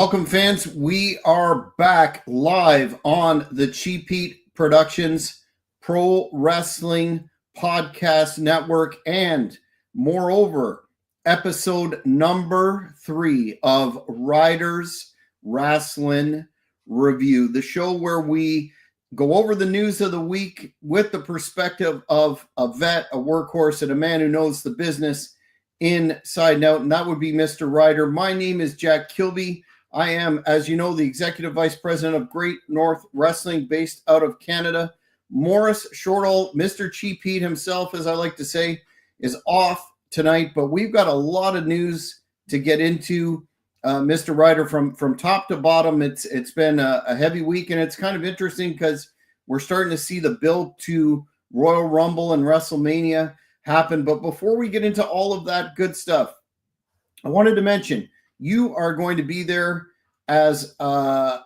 Welcome, fans. We are back live on the Cheap Heat Productions Pro Wrestling Podcast Network, and moreover, episode number 3 of Ryders Rasslin Review, the show where we go over the news of the week with the perspective of a vet, a workhorse, and a man who knows the business inside and out, and that would be Mr. Ryder. My name is Jack Kilby. I am, as you know, the Executive Vice President of Great North Wrestling based out of Canada. Morris Shortall, Mr. Cheap Heat himself, as I like to say, is off tonight, but we've got a lot of news to get into, Mr. Ryder, from top to bottom. It's been a heavy week, and it's kind of interesting because we're starting to see the build to Royal Rumble and WrestleMania happen. But before we get into all of that good stuff, I wanted to mention you are going to be there as a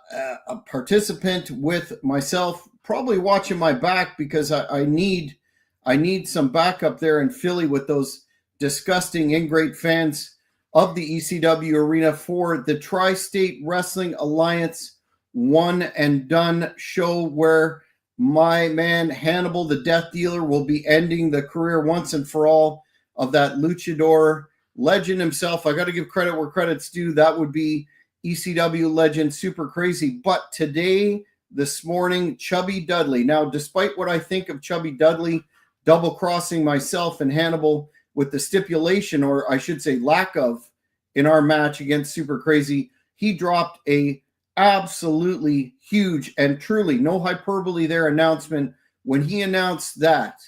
participant with myself, probably watching my back because I need some backup there in Philly with those disgusting ingrate fans of the ECW arena for the Tri-State Wrestling Alliance One and Done show, where my man Hannibal the Death Dealer will be ending the career once and for all of that luchador legend himself. I got to give credit where credit's due. That would be ECW legend Super Crazy. But today, this morning, Chubby Dudley. Now, despite what I think of Chubby Dudley double-crossing myself and Hannibal with the stipulation, or I should say lack of, in our match against Super Crazy, he dropped a absolutely huge and truly, no hyperbole there, announcement when he announced that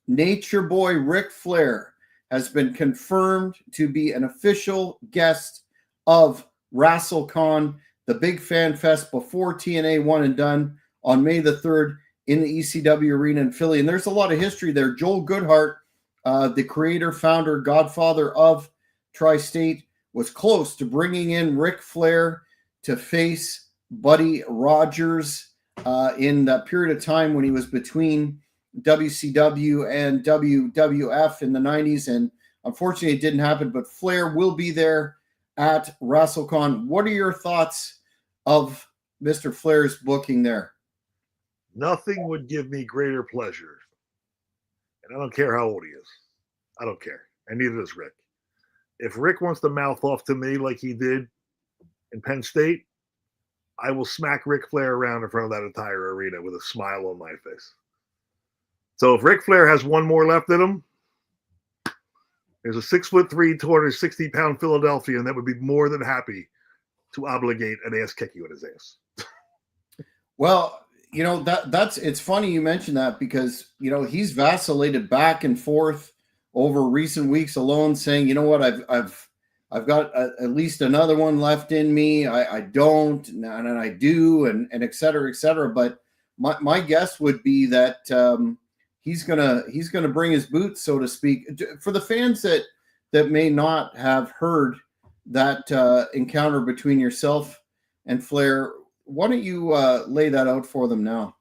Nature Boy Ric Flair has been confirmed to be an official guest of WrestleCon, the big fan fest before TNA One and Done on May the 3rd in the ECW arena in Philly. And there's a lot of history there. Joel Goodhart, the creator, founder, godfather of Tri-State, was close to bringing in Ric Flair to face Buddy Rogers in that period of time when he was between WCW and WWF in the 90s, and unfortunately it didn't happen, but Flair will be there at WrestleCon. What are your thoughts of Mr. Flair's booking there? Nothing would give me greater pleasure, and I don't care how old he is. I don't care, and neither does Rick. If Rick wants to mouth off to me like he did in Penn State, I will smack Ric Flair around in front of that entire arena with a smile on my face. So if Ric Flair has one more left in him, there's a 6'3", 260-pound Philadelphian that would be more than happy to obligate an ass kicking on his ass. Well, you know, that's it's funny you mentioned that because, you know, he's vacillated back and forth over recent weeks alone, saying, you know what, I've got at least another one left in me. I don't, and I do, and et cetera, et cetera. But my guess would be that he's gonna bring his boots, so to speak. For the fans that may not have heard that encounter between yourself and Flair, why don't you lay that out for them now?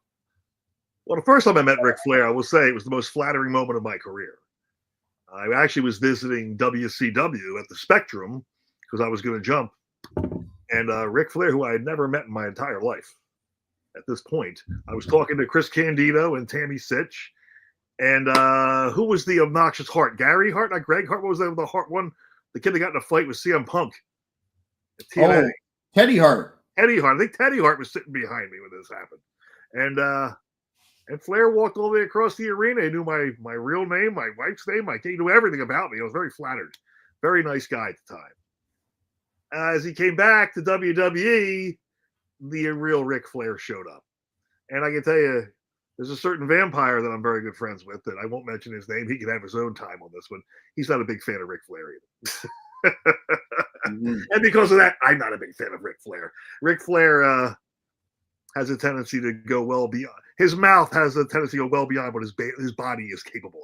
Well, the first time I met Ric Flair, I will say it was the most flattering moment of my career. I actually was visiting WCW at the Spectrum because I was going to jump. And Ric Flair, who I had never met in my entire life at this point, I was talking to Chris Candido and Tammy Sitch. And who was the obnoxious Hart? Gary Hart, not Greg Hart. What was the Hart one? The kid that got in a fight with CM Punk at TNA. Oh, Teddy Hart. Teddy Hart. I think Teddy Hart was sitting behind me when this happened. And Flair walked all the way across the arena. He knew my real name, my wife's name. He knew everything about me. I was very flattered. Very nice guy at the time. As he came back to WWE, the real Ric Flair showed up. And I can tell you, there's a certain vampire that I'm very good friends with that I won't mention his name. He can have his own time on this one. He's not a big fan of Ric Flair either. Mm-hmm. And because of that, I'm not a big fan of Ric Flair. Ric Flair has a tendency to go well beyond. His mouth has a tendency to go well beyond what his body is capable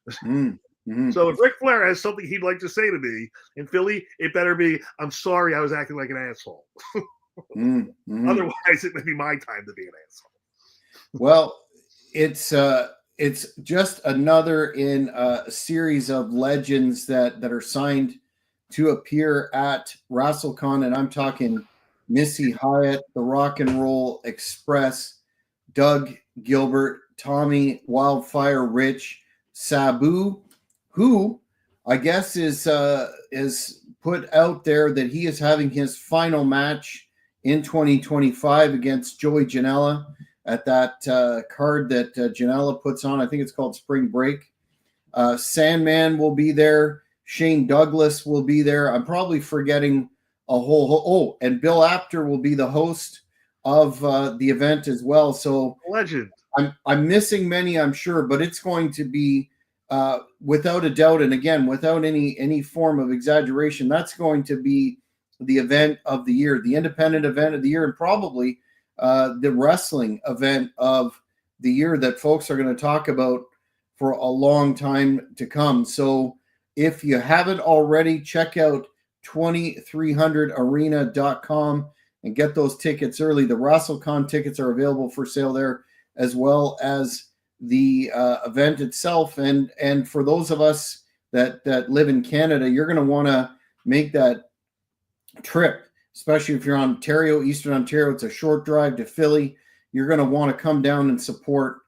of. Mm-hmm. So if Ric Flair has something he'd like to say to me in Philly, it better be, I'm sorry I was acting like an asshole. Mm-hmm. Otherwise, it may be my time to be an asshole. Well, it's just another in a series of legends that are signed to appear at WrestleCon, and I'm talking Missy Hyatt, the Rock and Roll Express, Doug Gilbert, Tommy Wildfire Rich, Sabu, who I guess is put out there that he is having his final match in 2025 against Joey Janela at that card that Janela puts on. I think it's called Spring Break. Sandman will be there. Shane Douglas will be there. I'm probably forgetting a whole. And Bill Apter will be the host of the event as well. So Legend. I'm missing many, I'm sure, but it's going to be without a doubt, and again, without any form of exaggeration, that's going to be the event of the year, the independent event of the year, and probably the wrestling event of the year that folks are going to talk about for a long time to come. So if you haven't already, check out 2300arena.com and get those tickets early. The WrestleCon tickets are available for sale there, as well as the event itself. And for those of us that live in Canada, you're going to want to make that trip, especially if you're on Ontario, Eastern Ontario. It's a short drive to Philly. You're going to want to come down and support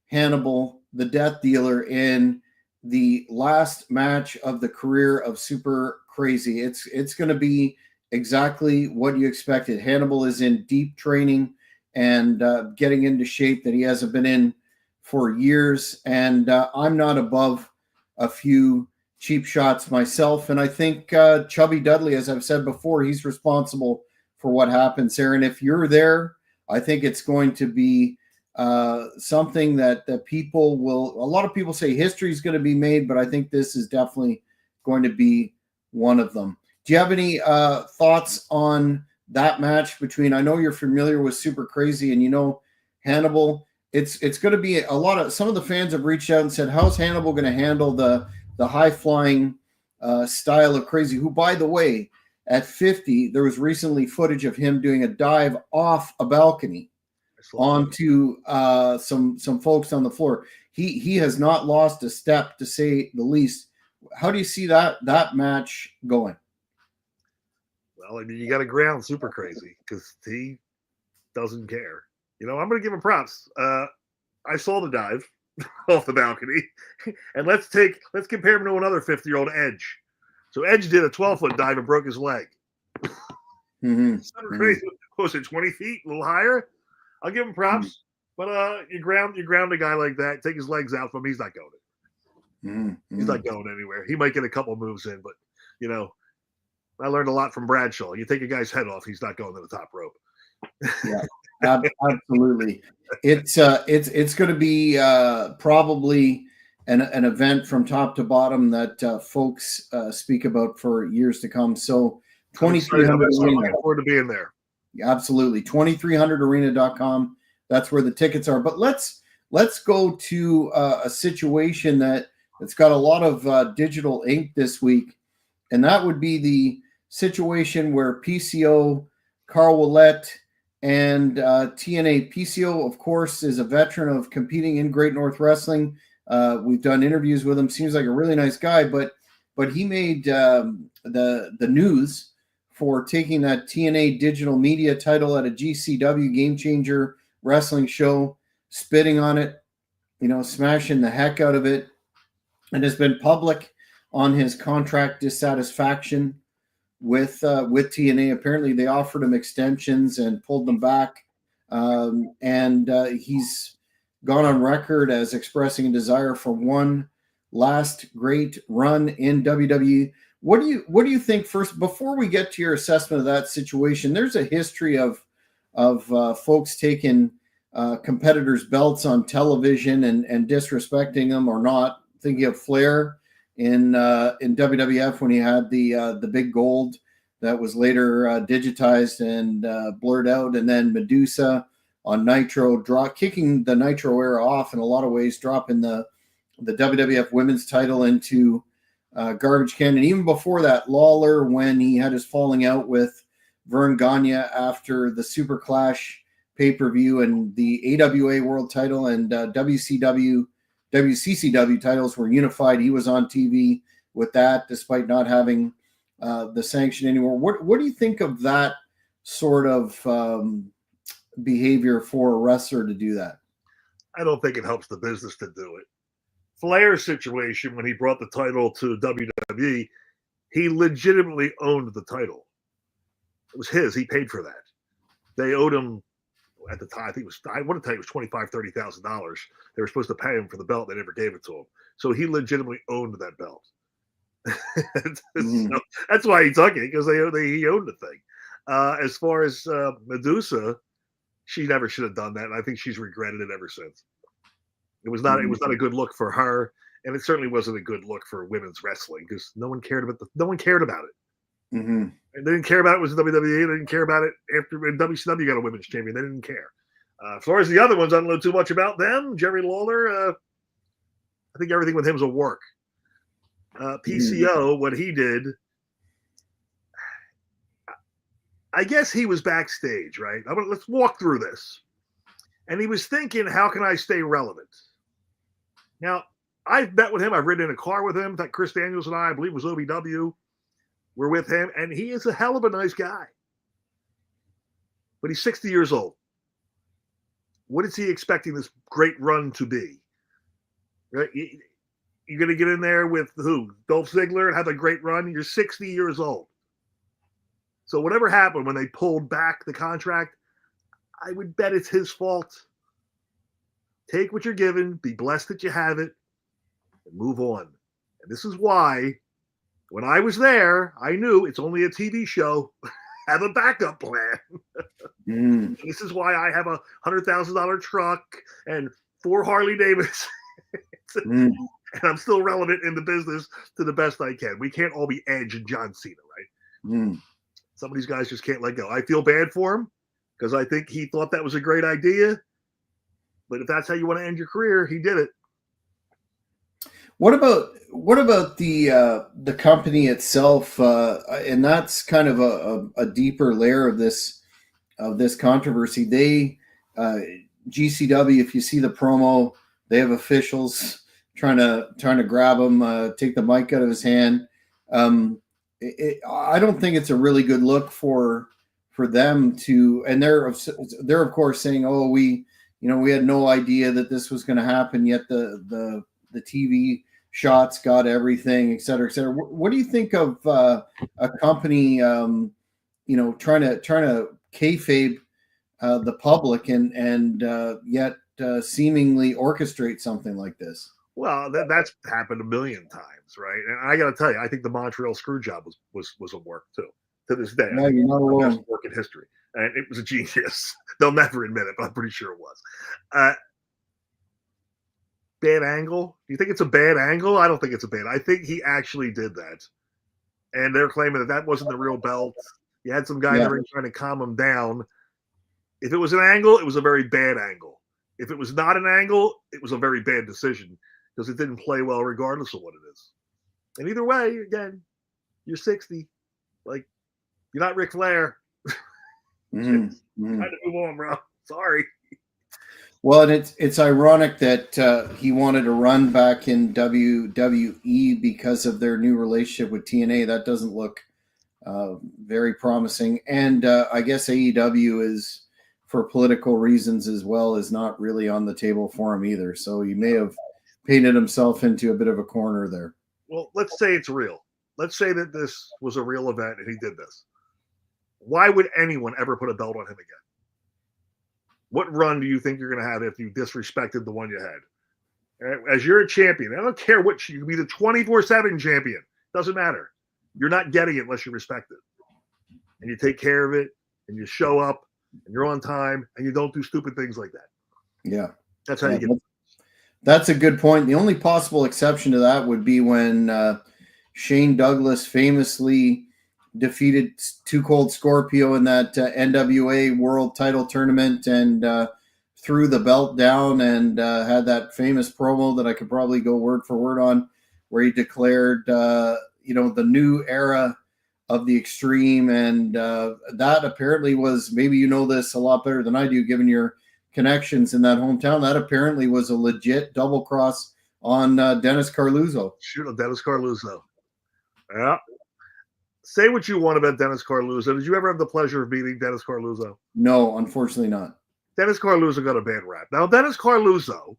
Hannibal, the Death Dealer, in the last match of the career of Super Crazy. It's going to be exactly what you expected. Hannibal is in deep training and getting into shape that he hasn't been in for years. And I'm not above a few cheap shots myself. And I think Chubby Dudley, as I've said before, he's responsible for what happens there. And if you're there, I think it's going to be something that people will, a lot of people say history is going to be made, but I think this is definitely going to be one of them. Do you have any thoughts on that match between, I know you're familiar with Super Crazy and you know Hannibal, it's going to be some of the fans have reached out and said, how's Hannibal going to handle the high flying style of Crazy, who, by the way, at 50, there was recently footage of him doing a dive off a balcony onto some folks on the floor. He has not lost a step, to say the least. How do you see that match going? Well, I mean, you got to ground Super Crazy because he doesn't care. You know, I'm going to give him props. I saw the dive off the balcony, and let's compare him to another 50-year-old Edge. So Edge did a 12-foot dive and broke his leg. Super Crazy, what was it, 20 feet, a little higher? I'll give him props, but you ground a guy like that, take his legs out from him, he's not going anywhere. He's not going anywhere. He might get a couple moves in, but you know, I learned a lot from Bradshaw. You take a guy's head off, he's not going to the top rope. Yeah, absolutely. It's going to be probably an event from top to bottom that folks speak about for years to come. So 2300 Arena. Looking forward to being there. Absolutely. 2300arena.com. That's where the tickets are. But let's go to a situation that's got a lot of digital ink this week. And that would be the situation where PCO, Carl Ouellette, and TNA. PCO, of course, is a veteran of competing in Great North Wrestling. We've done interviews with him. Seems like a really nice guy, but he made the news for taking that TNA digital media title at a GCW Game Changer wrestling show, spitting on it, you know, smashing the heck out of it, and has been public on his contract dissatisfaction with TNA. Apparently, they offered him extensions and pulled them back, and he's gone on record as expressing a desire for one last great run in WWE. What do you think, first, before we get to your assessment of that situation? There's a history of folks taking competitors' belts on television and disrespecting them or not. Thinking of Flair in WWF when he had the big gold that was later digitized and blurred out, and then Medusa on Nitro, kicking the Nitro era off in a lot of ways, dropping the WWF Women's title into garbage can. And even before that, Lawler, when he had his falling out with Vern Gagne after the Super Clash pay-per-view, and the AWA World title and WCW titles were unified. He was on TV with that, despite not having the sanction anymore. What do you think of that sort of behavior for a wrestler to do that. I don't think it helps the business to do it. Flair's situation, when he brought the title to WWE, he legitimately owned the title. It was his. He paid for that. They owed him at the time. I think it was, I want to tell you, it was $25,000, $30,000. They were supposed to pay him for the belt. They never gave it to him. So he legitimately owned that belt. So that's why he took it, because he owned the thing. As far as Medusa, she never should have done that, and I think she's regretted it ever since. It was not a good look for her, and it certainly wasn't a good look for women's wrestling, because no one cared about it. Mm-hmm. And they didn't care about it was WWE. They didn't care about it after WCW got a women's champion. They didn't care. As far as the other ones, I don't know too much about them. Jerry Lawler, I think everything with him was a work. PCO, what he did, I guess he was backstage, right? Let's walk through this. And he was thinking, how can I stay relevant? Now, I've met with him. I've ridden in a car with him. That Chris Daniels and I believe was OVW. We're with him, and he is a hell of a nice guy. But he's 60 years old. What is he expecting this great run to be? Right? You're going to get in there with who? Dolph Ziggler and have a great run? You're 60 years old. So whatever happened when they pulled back the contract, I would bet it's his fault. Take what you're given, be blessed that you have it, and move on. And this is why, when I was there, I knew it's only a TV show. Have a backup plan. This is why I have a $100,000 truck and 4 Harley Davidsons. And I'm still relevant in the business to the best I can. We can't all be Edge and John Cena, right? Some of these guys just can't let go. I feel bad for him because I think he thought that was a great idea. But if that's how you want to end your career, he did it. What about the company itself? And that's kind of a deeper layer of this controversy. They GCW, if you see the promo, they have officials trying to grab him, take the mic out of his hand. I don't think it's a really good look for them to, and they're of course saying, oh, we had no idea that this was going to happen, yet the TV shots got everything, et cetera, et cetera. What do you think of a company, trying to kayfabe the public and yet seemingly orchestrate something like this? Well, that's happened a million times, right? And I got to tell you, I think the Montreal Screwjob was a work too. To this day, yeah, you're not alone. Best work in history, and it was a genius. They'll never admit it, but I'm pretty sure it was. Bad angle? Do you think it's a bad angle? I don't think it's a bad. I think he actually did that, and they're claiming that wasn't the real belt. You had some guy in the ring trying to calm him down. If it was an angle, it was a very bad angle. If it was not an angle, it was a very bad decision because it didn't play well, regardless of what it is. And either way, again, you're 60. Like, you're not Ric Flair. Trying to move on, bro. Sorry. Well, and it's ironic that he wanted to run back in WWE because of their new relationship with TNA. That doesn't look very promising. And I guess AEW is, for political reasons as well, is not really on the table for him either. So he may have painted himself into a bit of a corner there. Well, let's say it's real. Let's say that this was a real event and he did this. Why would anyone ever put a belt on him again? What run do you think you're going to have if you disrespected the one you had? As you're a champion, I don't care what you can be, the 24/7 champion. Doesn't matter. You're not getting it unless you respect it. And you take care of it, and you show up, and you're on time, and you don't do stupid things like that. Yeah. That's how you get it. That's a good point. The only possible exception to that would be when Shane Douglas famously defeated Too Cold Scorpio in that NWA World Title Tournament and threw the belt down and had that famous promo that I could probably go word for word on, where he declared, the new era of the Extreme. And that apparently was, maybe you know this a lot better than I do, given your connections in that hometown, that apparently was a legit double cross on Dennis Carluzzo. Shoot, Dennis Carluzzo. Yeah. say what you want about Dennis Carluzzo. Did you ever have the pleasure of meeting Dennis Carluzzo? No, unfortunately not. Dennis Carluzzo got a bad rap. Now, Dennis Carluzzo,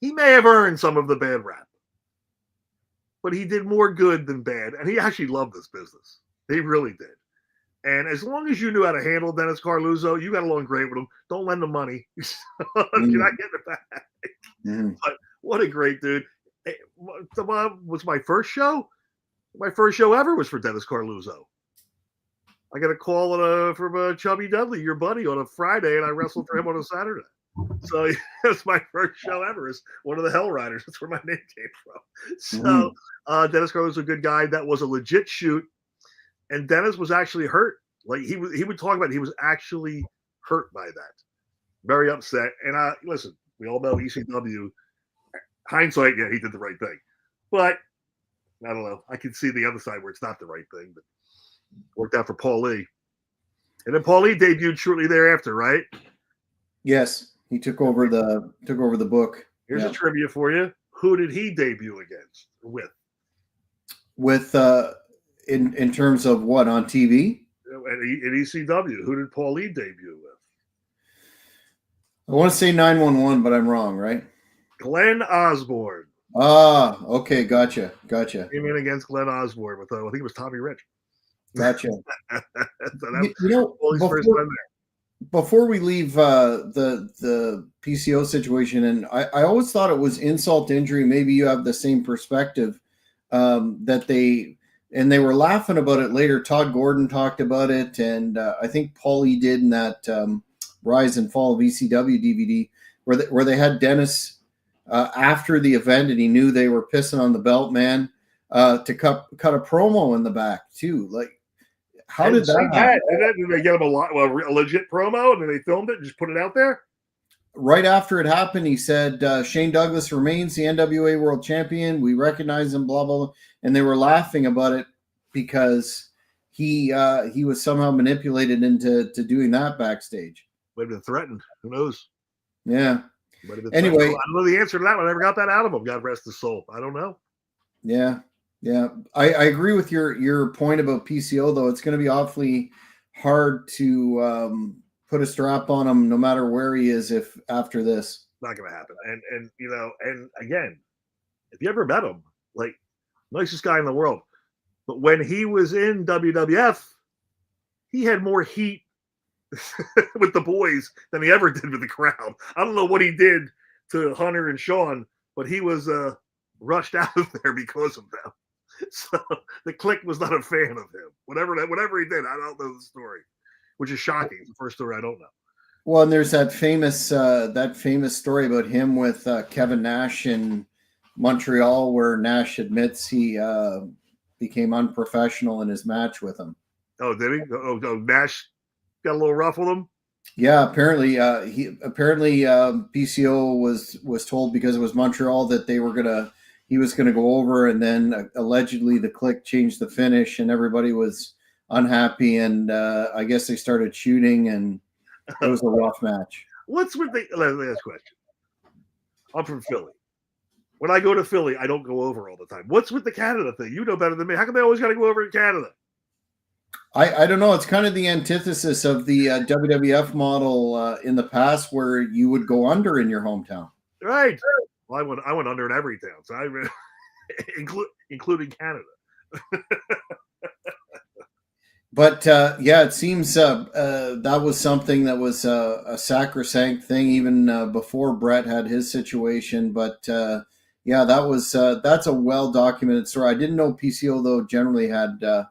he may have earned some of the bad rap, but he did more good than bad, and he actually loved this business. He really did. And as long as you knew how to handle Dennis Carluzzo, you got along great with him. Don't lend him money. You're not getting it back. But what a great dude. Was my first show? My first show ever was for Dennis Carluzzo. I got a call from Chubby Dudley, your buddy, on a Friday, and I wrestled for him on a Saturday. So it was my first show ever as one of the Hell Riders. That's where my name came from. So Dennis Carluzzo was a good guy. That was a legit shoot. And Dennis was actually hurt. Like he would talk about it. He was actually hurt by that. Very upset. And listen, we all know ECW. Hindsight, yeah, he did the right thing. But I don't know. I can see the other side where it's not the right thing. But worked out for Paul Lee. And then Paul Lee debuted shortly thereafter, right? Yes. He took over the book. Here's a trivia for you. Who did he debut against? With in terms of what, on TV? At ECW. Who did Paul Lee debut with? I want to say 911, but I'm wrong, right? Glenn Osborne. Ah, okay, gotcha. Came in against Glenn Osborne with I think it was Tommy Rich. Gotcha. So before we leave the PCO situation, and I always thought it was insult to injury. Maybe you have the same perspective, that they were laughing about it later. Todd Gordon talked about it, and I think Paulie did in that Rise and Fall of ECW DVD, where they had Dennis after the event, and he knew they were pissing on the belt man to cut a promo in the back too. Like, how did that happen? Did they get him a legit promo, and then they filmed it and just put it out there? Right after it happened, he said, Shane Douglas remains the NWA World Champion. We recognize him, blah, blah, blah. And they were laughing about it because he was somehow manipulated into doing that backstage. Might have been threatened. Who knows? Yeah. Anyway. I don't know the answer to that one. I never got that out of him. God rest his soul. I don't know. Yeah. I agree with your point about PCO, though. It's going to be awfully hard to put a strap on him no matter where he is if after this. Not going to happen. And again, if you ever met him, like, nicest guy in the world. But when he was in WWF, he had more heat with the boys than he ever did with the crowd. I don't know what he did to Hunter and Sean, but he was rushed out of there because of them. So the Clique was not a fan of him. Whatever he did, I don't know the story, which is shocking. It's the first story I don't know. Well, and there's that famous story about him with Kevin Nash in Montreal, where Nash admits he became unprofessional in his match with him. Oh, did he? Oh, Nash got a little rough with him. Yeah, apparently PCO was told because it was Montreal that he was gonna go over, and then allegedly the Clique changed the finish, and everybody was unhappy, and I guess they started shooting, and it was a rough match. What's with the last question? I'm from Philly. When I go to Philly, I don't go over all the time. What's with the Canada thing? You know better than me. How come they always got to go over in Canada? I don't know. It's kind of the antithesis of the WWF model in the past, where you would go under in your hometown. Right. Well, I went under in every town, so including Canada. But it seems that was something that was a sacrosanct thing even before Brett had his situation. But that's a well documented story. I didn't know PCO though generally had a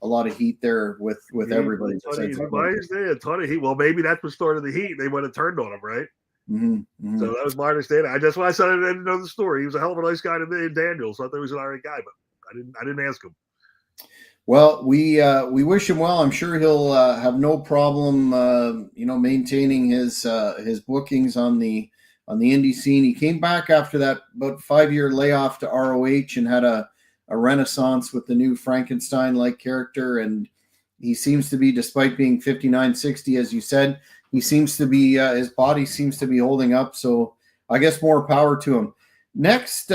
lot of heat there with everybody. Why is there a ton of heat? Well, maybe that's what started the heat. They went and turned on him, right? Mm-hmm. So that was my understanding. That's why I said I didn't know the story. He was a hell of a nice guy to me, Daniel. So I thought he was an alright guy, but I didn't ask him. Well, we wish him well. I'm sure he'll have no problem, maintaining his bookings on the indie scene. He came back after that about 5-year layoff to ROH and had a renaissance with the new Frankenstein-like character, and he seems to be, despite being 59, 60, as you said, he seems to be his body seems to be holding up. So I guess more power to him. Next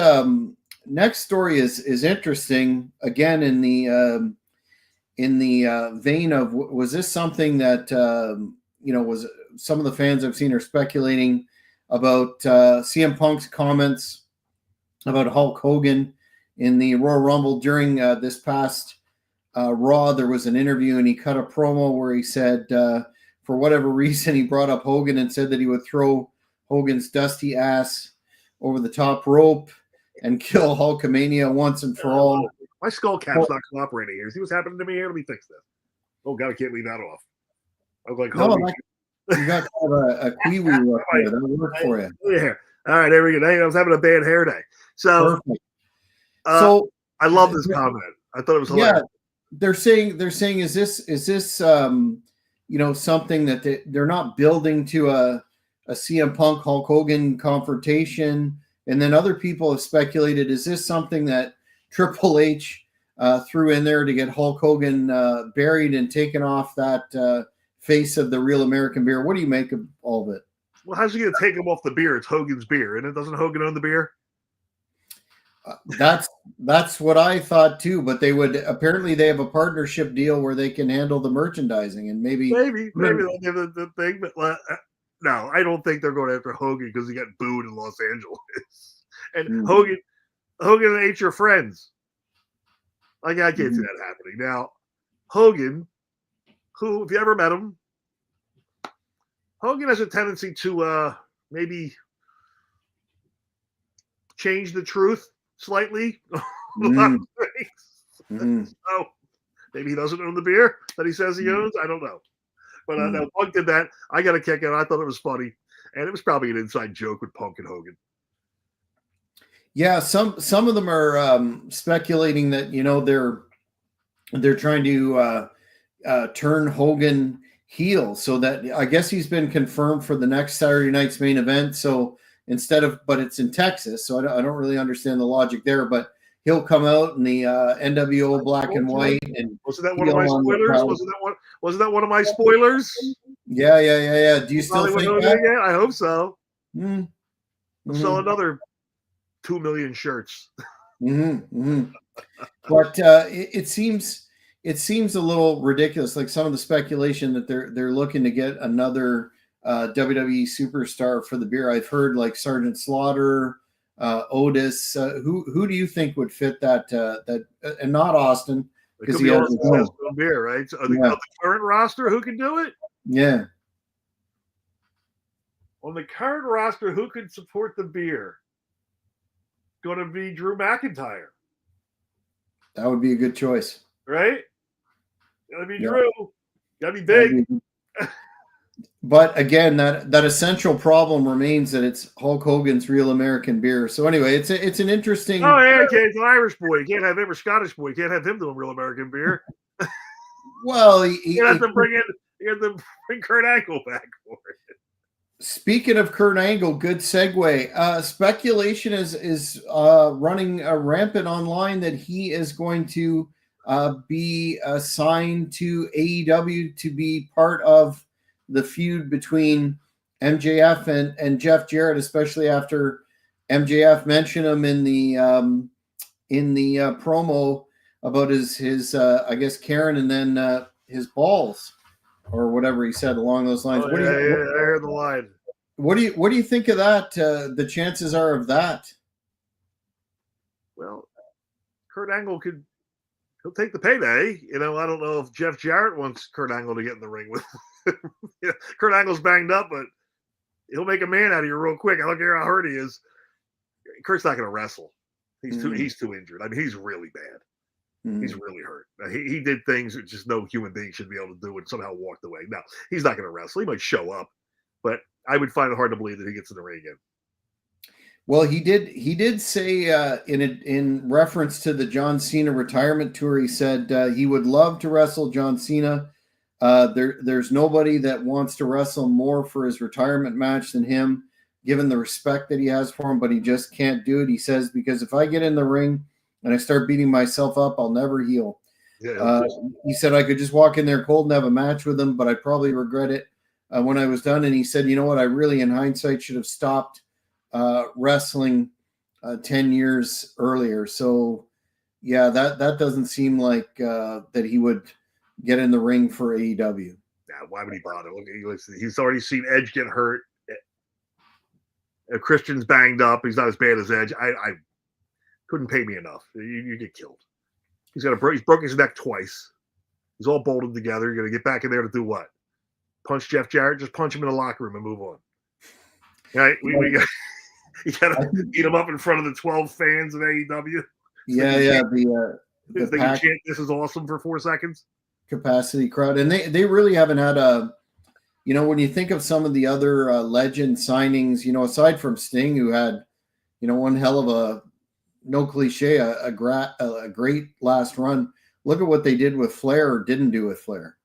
story is interesting. Again, in vein of, was this something that was, some of the fans I've seen are speculating about CM Punk's comments about Hulk Hogan in the Royal Rumble during this past Raw. There was an interview and he cut a promo where he said, for whatever reason, he brought up Hogan and said that he would throw Hogan's dusty ass over the top rope and kill Hulkamania once and for all. My skull cap's not cooperating here. See what's happening to me here? Let me fix this. Oh, God, I can't leave that off. I was like, you got to have a kiwi up there. That'll work for you. Yeah. All right, there we go. I was having a bad hair day. So, I love this comment. I thought it was hilarious. Yeah, they're saying, is this something that they're not building to a CM Punk Hulk Hogan confrontation? And then other people have speculated, is this something that Triple H threw in there to get Hulk Hogan buried and taken off that face of the Real American Beer? What do you make of all of it? Well, how's he going to take him off the beer? It's Hogan's beer, and doesn't Hogan own the beer? That's what I thought too. But they have a partnership deal where they can handle the merchandising, and maybe they'll give the thing. But no, I don't think they're going after Hogan because he got booed in Los Angeles. And Hogan ain't your friends. Like, I can't see that happening. Now, Hogan, who, if you ever met him, Hogan has a tendency to maybe change the truth slightly. So maybe he doesn't own the beer that he says he owns. I don't know. But no, Punk did that. I got a kick out. I thought it was funny. And it was probably an inside joke with Punk and Hogan. Yeah, some of them are speculating that they're trying to turn Hogan heel, so that I guess he's been confirmed for the next Saturday night's main event. So but it's in Texas, so I don't really understand the logic there. But he'll come out in the NWO black and white. And wasn't that one of my spoilers? Wasn't that one of my spoilers? Yeah. Do you still think that? Yeah, I hope so. We'll sell another 2 million shirts. But it seems a little ridiculous. Like some of the speculation that they're looking to get another WWE superstar for the beer. I've heard like Sergeant Slaughter, Otis. Who do you think would fit that? And not Austin, because he has his own beer, right? So the current roster, who can do it? Yeah. On the current roster, who can support the beer? Going to be Drew McIntyre. That would be a good choice, right? Gotta be Drew. Gotta be big. But again, that essential problem remains that it's Hulk Hogan's Real American Beer. So anyway, it's an interesting. Oh yeah, it's an Irish boy. You can't have him or Scottish boy. You can't have him doing Real American Beer. Well, you have to bring Kurt Angle back for it. Speaking of Kurt Angle, good segue. Speculation is running rampant online that he is going to be assigned to AEW to be part of the feud between MJF and Jeff Jarrett, especially after MJF mentioned him in the promo about his I guess Karen and then his balls or whatever he said along those lines. I heard the line. What do you think of that? The chances are of that. Well, Kurt Angle he'll take the payday. I don't know if Jeff Jarrett wants Kurt Angle to get in the ring with him. Kurt Angle's banged up, but he'll make a man out of you real quick. I don't care how hurt he is. Kurt's not going to wrestle. He's too injured. I mean, he's really bad. He's really hurt. He did things that just no human being should be able to do and somehow walked away. No, he's not going to wrestle. He might show up, but I would find it hard to believe that he gets in the ring again. Well, he did say in reference to the John Cena retirement tour, he said he would love to wrestle John Cena. There's nobody that wants to wrestle more for his retirement match than him, given the respect that he has for him, but he just can't do it. He says, because if I get in the ring and I start beating myself up, I'll never heal. Yeah, he said I could just walk in there cold and have a match with him, but I'd probably regret it when I was done. And he said, you know what, I really, in hindsight, should have stopped wrestling 10 years earlier. So, yeah, that doesn't seem like that he would get in the ring for AEW. Now, why would he bother? Look, he's already seen Edge get hurt. Christian's banged up. He's not as bad as Edge. I couldn't pay me enough. You get killed. He's broke his neck twice. He's all bolted together. You're gonna get back in there to do what? Punch Jeff Jarrett? Just punch him in the locker room and move on. Right? You gotta beat him up in front of the 12 fans of AEW. Yeah. They can chant "This is awesome" for 4 seconds. Capacity crowd, and they really haven't had a. When you think of some of the other legend signings, aside from Sting, who had, one hell of a, no cliche, a great last run. Look at what they did with Flair or didn't do with Flair.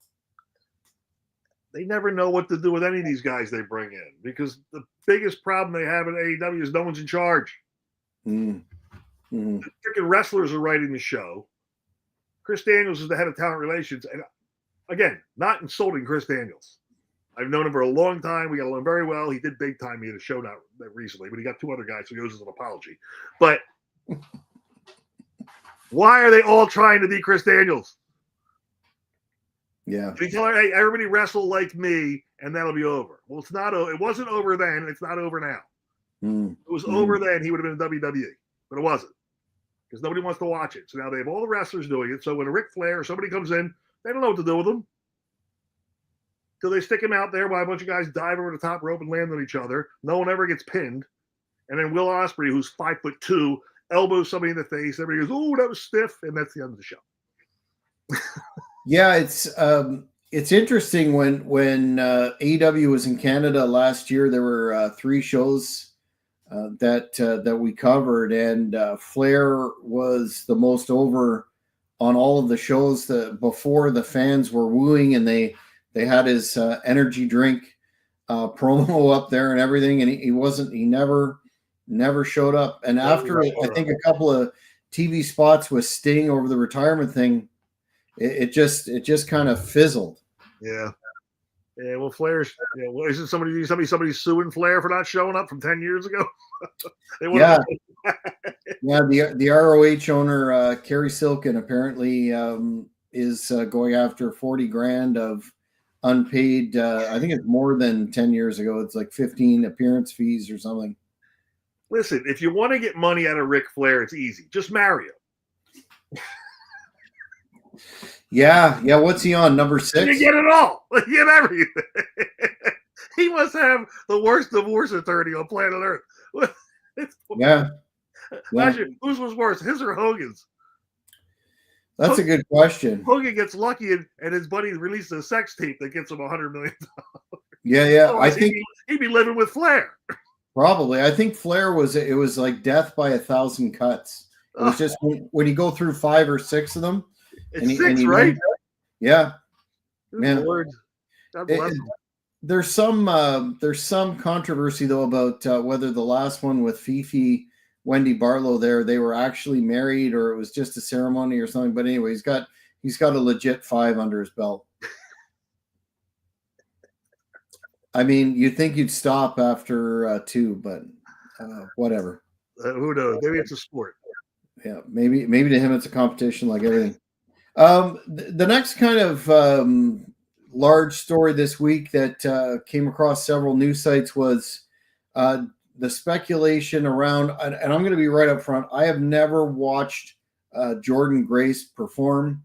They never know what to do with any of these guys they bring in, because the biggest problem they have in AEW is no one's in charge. The freaking wrestlers are writing the show. Chris Daniels is the head of talent relations. And again, not insulting Chris Daniels. I've known him for a long time. We got along very well. He did big time me at a show not recently, but he got 2 other guys, so he owes us an apology. But why are they all trying to be Chris Daniels? Yeah. You tell her, hey, everybody wrestle like me, and that'll be over. Well, it's not. It wasn't over then. It's not over now. If it was over then, he would have been in WWE, but it wasn't, because nobody wants to watch it. So now they have all the wrestlers doing it. So when a Ric Flair or somebody comes in, they don't know what to do with them. So they stick him out there while a bunch of guys dive over the top rope and land on each other. No one ever gets pinned. And then Will Ospreay, who's 5'2", elbows somebody in the face. Everybody goes, "Oh, that was stiff," and that's the end of the show. Yeah, it's interesting when AEW was in Canada last year. There were 3 shows that we covered, and Flair was the most over on all of the shows. Before the fans were wooing, and they had his energy drink promo up there and everything, and he never showed up. And after I think a couple of TV spots with Sting over the retirement thing, it just kind of fizzled. Yeah. Well, Flair's. Isn't somebody suing Flair for not showing up from 10 years ago? Yeah. The ROH owner Kerry Silkin apparently is going after $40,000 of unpaid. I think it's more than 10 years ago. It's like 15 appearance fees or something. Listen, if you want to get money out of Ric Flair, it's easy. Just marry him. Yeah. What's he on? Number 6? You get it all. You get everything. He must have the worst divorce attorney on planet Earth. Yeah. Imagine whose was worse, his or Hogan's? That's a good question. Hogan gets lucky and his buddy released a sex tape that gets him $100 million. Yeah. I think he'd be living with Flair. Probably. I think Flair was like death by 1,000 cuts. It was just when you go through 5 or 6 of them. It's 6, right? Yeah. Man. Lord. God bless him. There's some controversy though about whether the last one with Fifi, Wendy Barlow they were actually married or it was just a ceremony or something. But anyway, he's got a legit 5 under his belt. I mean, you'd think you'd stop after 2, but whatever. Who knows? Maybe it's a sport. Yeah, maybe to him it's a competition like everything. The next kind of large story this week that came across several news sites was the speculation around, and I'm going to be right up front. I have never watched Jordynne Grace perform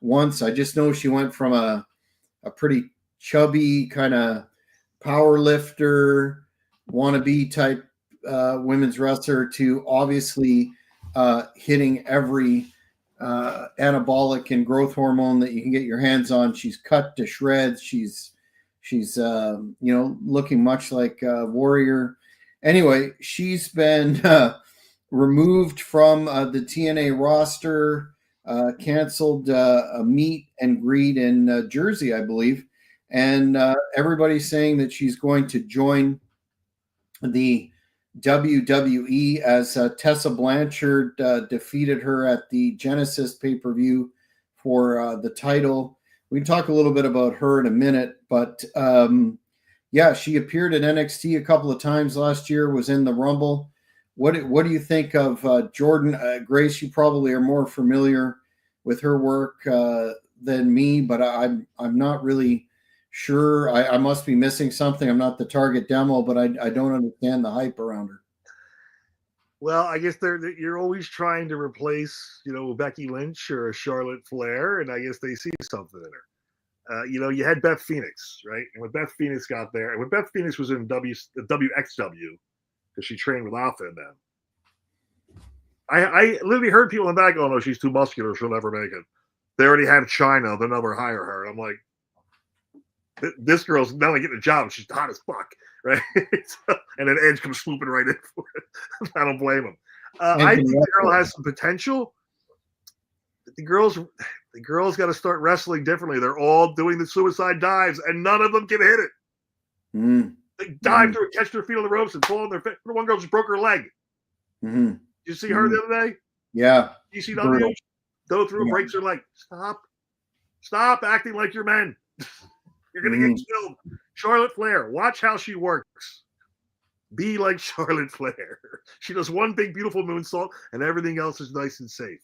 once. I just know she went from a pretty chubby kind of power lifter, wannabe type women's wrestler to obviously hitting every anabolic and growth hormone that you can get your hands on. She's cut to shreds. She's looking much like a warrior. Anyway, she's been removed from the TNA roster, canceled a meet and greet in Jersey, I believe. And everybody's saying that she's going to join the WWE as Tessa Blanchard defeated her at the Genesis pay-per-view for the title. We can talk a little bit about her in a minute, but she appeared at NXT a couple of times last year, was in the Rumble. What do you think of Jordynne Grace? You probably are more familiar with her work than me, but I'm not really sure. I must be missing something. I'm not the target demo, but I don't understand the hype around her. Well, I guess you're always trying to replace, Becky Lynch or Charlotte Flair, and I guess they see something in her. You had Beth Phoenix, right? And when Beth Phoenix got there, and when Beth Phoenix was in WXW, because she trained with Alpha and them, I literally heard people in the back going, "Oh, she's too muscular; she'll never make it." They already had China; they'll never hire her. I'm like, this girl's not only getting a job; she's hot as fuck, right? And then Edge comes swooping right in for it. I don't blame him. I think the girl has some potential. The girls got to start wrestling differently. They're all doing the suicide dives, and none of them can hit it. They dive through, catch their feet on the ropes, and fall on their feet. One girl just broke her leg. You see her the other day? Yeah. ECW go through, breaks her leg. Stop acting like you're men. You're gonna get killed. Charlotte Flair, watch how she works. Be like Charlotte Flair. She does one big beautiful moonsault, and everything else is nice and safe.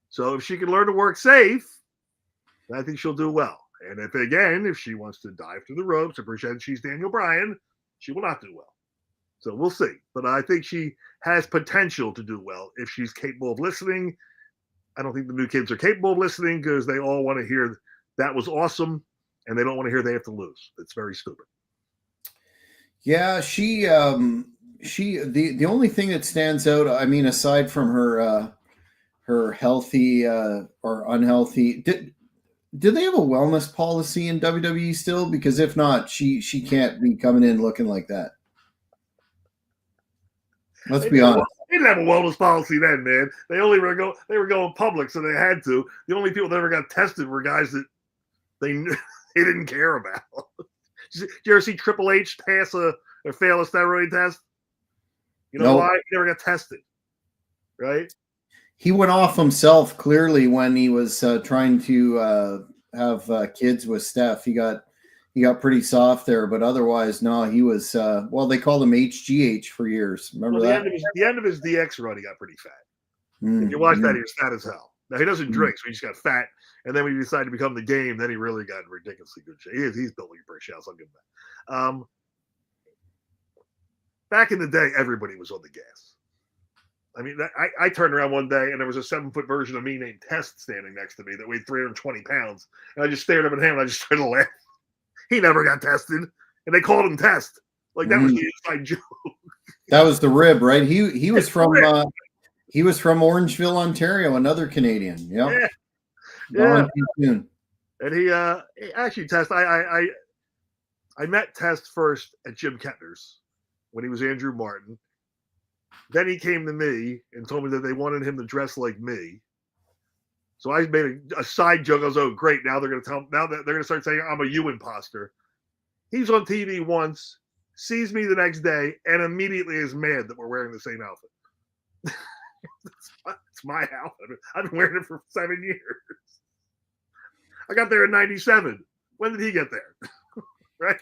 So if she can learn to work safe, I think she'll do well. And if she wants to dive through the ropes and pretend she's Daniel Bryan, she will not do well. So we'll see. But I think she has potential to do well if she's capable of listening. I don't think the new kids are capable of listening because they all want to hear that was awesome, and they don't want to hear they have to lose. It's very stupid. Yeah, the only thing that stands out, I mean, aside from her healthy or unhealthy, do they have a wellness policy in WWE still? Because if not, she can't be coming in looking like that. Let's be honest. They didn't have a wellness policy then, man. They were going public, so they had to. The only people that ever got tested were guys that they didn't care about. Did you ever see Triple H pass or fail a steroid test? You know why? He never got tested, right? He went off himself clearly when he was trying to have kids with Steph. He got pretty soft there, but otherwise, no, he was. They called him HGH for years. Remember that? The end of his DX run, he got pretty fat. If you watch that, he was fat as hell. Now he doesn't drink, so he just got fat. And then when he decided to become the Game, then he really got in ridiculously good shape. He's built like a brick house. I'll give him that. Back in the day, everybody was on the gas. I mean, I turned around one day and there was a 7-foot version of me named Test standing next to me that weighed 320 pounds. And I just stared up at him and I just started to laugh. He never got tested, and they called him Test. Like that was the inside joke. That was the rib, right? He was from Orangeville, Ontario, another Canadian. Yep. Yeah. And he actually Test. I met Test first at Jim Kettner's when he was Andrew Martin. Then he came to me and told me that they wanted him to dress like me. So I made a side joke. I was, oh, great. Now they're going to start saying I'm a you imposter. He's on TV once, sees me the next day, and immediately is mad that we're wearing the same outfit. It's my outfit. I've been wearing it for 7 years. I got there in 97. When did he get there? Right?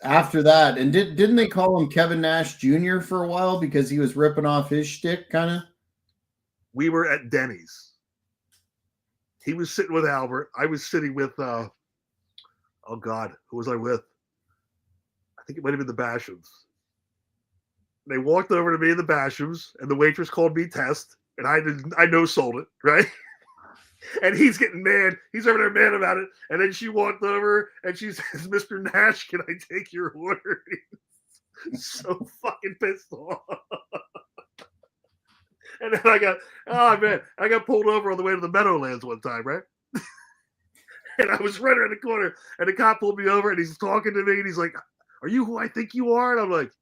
After that. And didn't they call him Kevin Nash Jr. for a while because he was ripping off his shtick, kind of? We were at Denny's. He was sitting with Albert. I was sitting with, oh God, who was I with? I think it might have been the Bashams. They walked over to me in the Bashams, and the waitress called me Test, and I no-sold it, right? And he's getting mad. He's over there mad about it. And then she walked over, and she says, Mr. Nash, can I take your order? He's so fucking pissed off. And then I got pulled over on the way to the Meadowlands one time, right? And I was right around the corner, and the cop pulled me over, and he's talking to me, and he's like, are you who I think you are? And I'm like,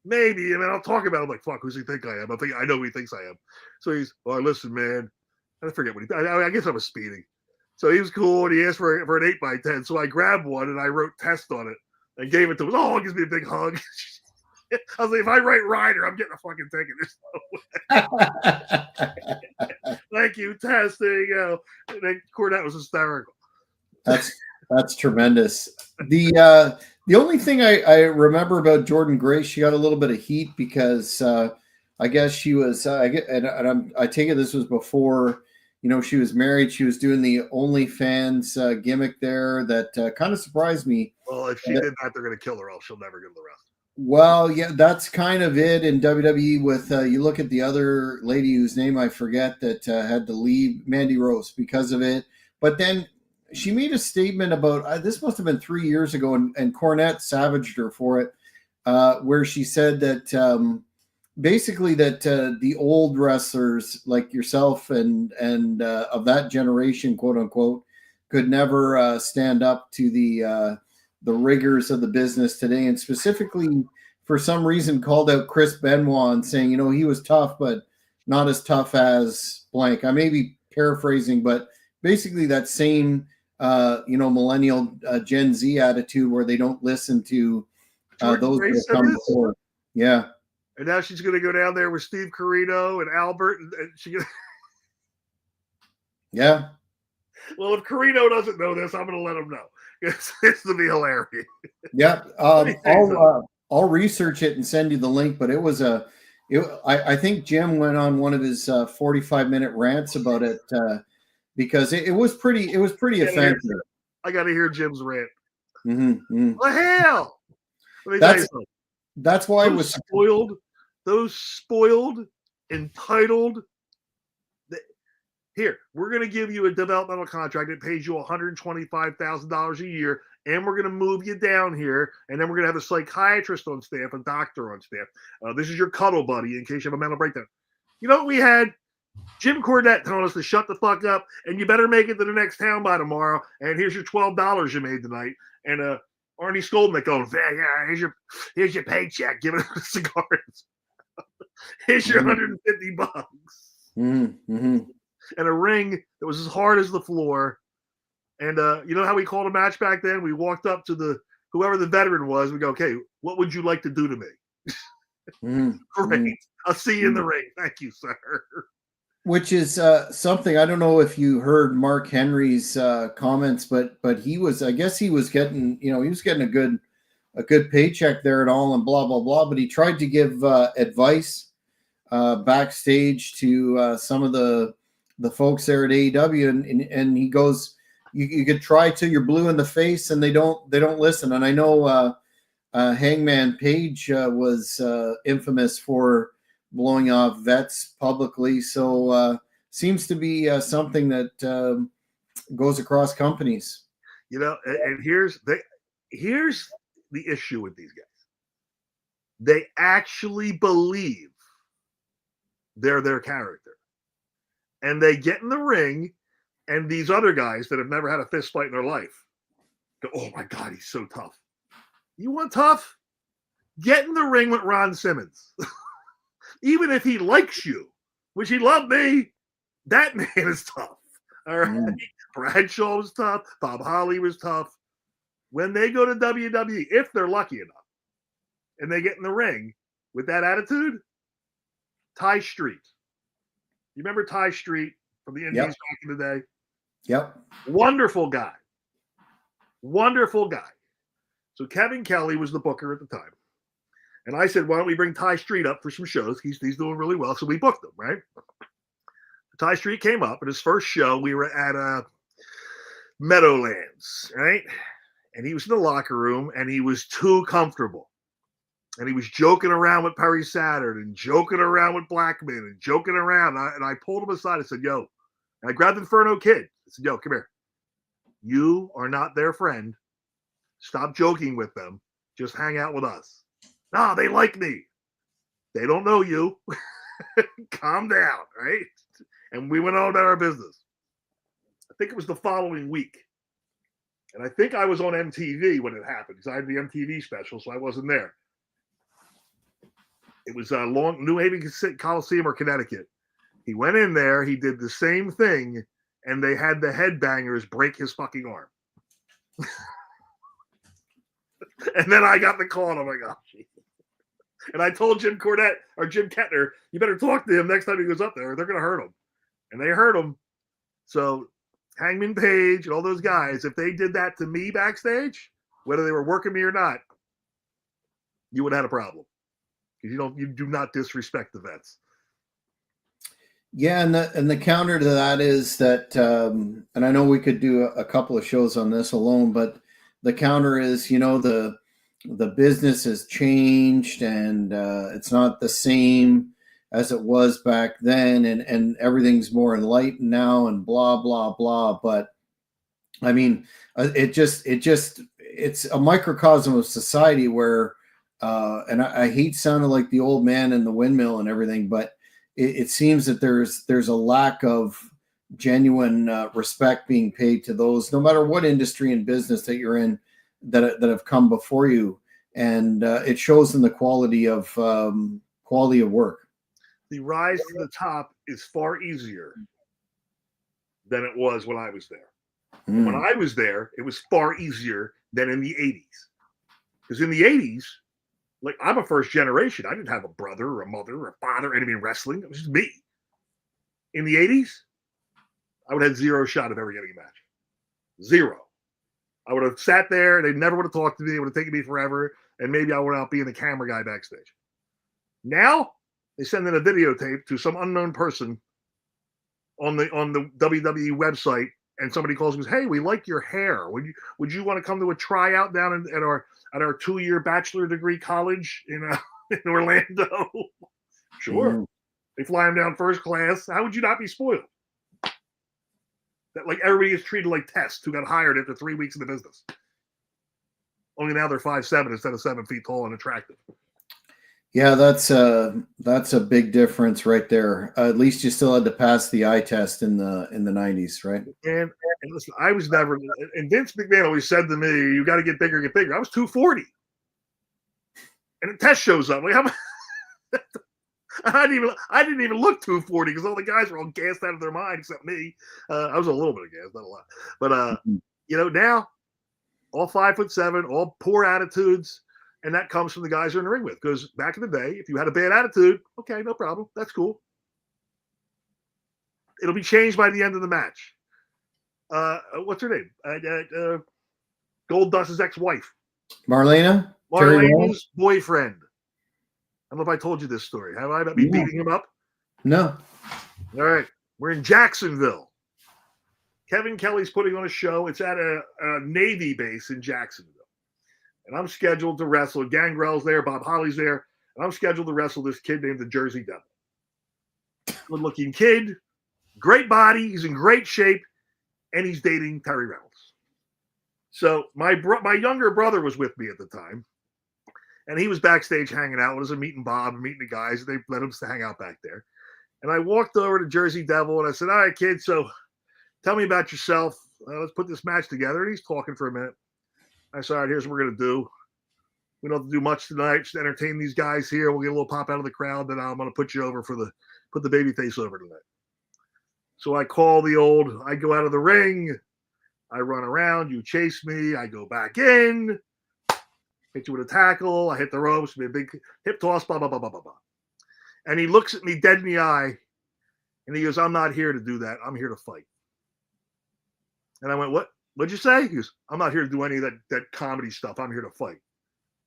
maybe. And then I'll talk about it. I'm like, fuck, who's he think I am? I know who he thinks I am. So he's, oh, listen, man. I forget what I guess I was speeding. So he was cool, and he asked for an 8x10. So I grabbed one, and I wrote Test on it and gave it to him. Oh, he gives me a big hug. I was like, if I write Ryder, I'm getting a fucking ticket. There's no way. Thank you, Test. There you go. And then Cornette was hysterical. That's tremendous. The only thing I remember about Jordynne Grace, she got a little bit of heat because I guess she was. I take it this was before she was married. She was doing the OnlyFans gimmick there that kind of surprised me. Well, if she did that, they're going to kill her, else she'll never get the rest. Well, yeah, that's kind of it in WWE. With you look at the other lady whose name I forget that had to leave, Mandy Rose, because of it. But then she made a statement about this must have been 3 years ago, and Cornette savaged her for it, where she said that basically that the old wrestlers like yourself and of that generation, quote unquote, could never stand up to the rigors of the business today, and specifically for some reason called out Chris Benoit and saying, he was tough, but not as tough as blank. I may be paraphrasing, but basically that same, millennial Gen Z attitude where they don't listen to those that have come before. Yeah. And now she's going to go down there with Steve Corino and Albert, and yeah. Well, if Corino doesn't know this, I'm going to let him know. It's to be hilarious. Yeah, I'll research it and send you the link. But it was I think Jim went on one of his 45-minute rants about it because it was pretty offensive. I got to hear Jim's rant. Mm-hmm. What the hell? That's why it was spoiled. Those spoiled, entitled. Here, we're going to give you a developmental contract that pays you $125,000 a year, and we're going to move you down here, and then we're going to have a psychiatrist on staff, a doctor on staff. This is your cuddle buddy in case you have a mental breakdown. You know what we had? Jim Cornette telling us to shut the fuck up, and you better make it to the next town by tomorrow, and here's your $12 you made tonight. And Arnie Skolnick going, yeah, here's your paycheck. Give it cigars. Here's your $150. Mm-hmm. And a ring that was as hard as the floor. And you know how we called a match back then? We walked up to whoever the veteran was. We go, okay, what would you like to do to me? Great. I'll see you in the ring. Thank you, sir. Which is something, I don't know if you heard Mark Henry's comments, but I guess he was getting, he was getting a good paycheck there and all and blah, blah, blah. But he tried to give advice backstage to some of the folks there at AEW, and he goes, you could try till you're blue in the face, and they don't listen. And I know Hangman Page was infamous for blowing off vets publicly, so seems to be something that goes across companies. And here's the issue with these guys. They actually believe they're their character. And they get in the ring, and these other guys that have never had a fist fight in their life go, oh my God, he's so tough. You want tough? Get in the ring with Ron Simmons. Even if he likes you, which he loved me, that man is tough. All right. Bradshaw was tough. Bob Holly was tough. When they go to WWE, if they're lucky enough, and they get in the ring with that attitude, Ty Street. You remember Ty Street from the Indies back in the day? Yep. Wonderful guy. Wonderful guy. So Kevin Kelly was the booker at the time. And I said, why don't we bring Ty Street up for some shows? He's doing really well. So we booked him, right? Ty Street came up at his first show. We were at Meadowlands, right? And he was in the locker room, and he was too comfortable. And he was joking around with Perry Saturn and joking around with Blackman and joking around. And I pulled him aside. I said, yo, and I grabbed Inferno Kid. I said, yo, come here. You are not their friend. Stop joking with them. Just hang out with us. No, they like me. They don't know you. Calm down, right? And we went on about our business. I think it was the following week. And I think I was on MTV when it happened because I had the MTV special, so I wasn't there. It was New Haven Coliseum or Connecticut. He went in there. He did the same thing, and they had the headbangers break his fucking arm. And then I got the call, and I'm like, oh, geez. And I told Jim Cornette or Jim Kettner, you better talk to him next time he goes up there. They're going to hurt him. And they hurt him. So Hangman Page and all those guys, if they did that to me backstage, whether they were working me or not, you would have had a problem. Because you do not disrespect the vets. Yeah, and the counter to that is that, and I know we could do a couple of shows on this alone, but the counter is, the business has changed, and it's not the same as it was back then, and everything's more enlightened now, and blah blah blah. But I mean, it's a microcosm of society where, and I hate sounding like the old man in the windmill and everything, but it seems that there's a lack of genuine respect being paid to those, no matter what industry and business that you're in, that have come before you, and it shows in the quality of work. The rise to the top is far easier than it was when I was there. And when I was there, it was far easier than in the 80s. Because in the 80s, like, I'm a first generation. I didn't have a brother or a mother or a father, enemy in wrestling. It was just me. In the 80s, I would have zero shot of ever getting a match. Zero. I would have sat there. They never would have talked to me. It would have taken me forever. And maybe I would out being the camera guy backstage. Now, they send in a videotape to some unknown person on the WWE website, and somebody calls and goes, "Hey, we like your hair. Would you want to come to a tryout down at our 2-year bachelor degree college in Orlando?" Sure. They fly him down first class. How would you not be spoiled? That, like, everybody is treated like tests who got hired after 3 weeks in the business. Only now they're 5'7" instead of 7 feet tall and attractive. Yeah, that's a big difference right there. At least you still had to pass the eye test in the 90s, right? And listen, I was never. And Vince McMahon always said to me, "You got to get bigger, get bigger." I was 240, and a test shows up. Like, I didn't even look 240 because all the guys were all gassed out of their mind except me. I was a little bit of gas, not a lot. But now all 5'7", all poor attitudes. And that comes from the guys you're in the ring with. Because back in the day, if you had a bad attitude, okay, no problem. That's cool. It'll be changed by the end of the match. What's her name? Goldust's ex-wife. Marlena's boyfriend. I don't know if I told you this story. Have I about me beating him up? No. All right. We're in Jacksonville. Kevin Kelly's putting on a show. It's at a Navy base in Jacksonville. And I'm scheduled to wrestle. Gangrel's there. Bob Holly's there. And I'm scheduled to wrestle this kid named the Jersey Devil. Good-looking kid. Great body. He's in great shape. And he's dating Terry Reynolds. So my younger brother was with me at the time. And he was backstage hanging out with us and meeting Bob and meeting the guys. They let him hang out back there. And I walked over to Jersey Devil and I said, "All right, kid, so tell me about yourself. Let's put this match together." And he's talking for a minute. I said, "All right, here's what we're going to do. We don't have to do much tonight. Just entertain these guys here. We'll get a little pop out of the crowd. Then I'm going to put you over put the baby face over tonight." So I call I go out of the ring. I run around. You chase me. I go back in. Hit you with a tackle. I hit the ropes. A big hip toss, blah, blah, blah, blah, blah, blah. And he looks at me dead in the eye. And he goes, "I'm not here to do that. I'm here to fight." And I went, What'd you say? He goes, "I'm not here to do any of that comedy stuff. I'm here to fight."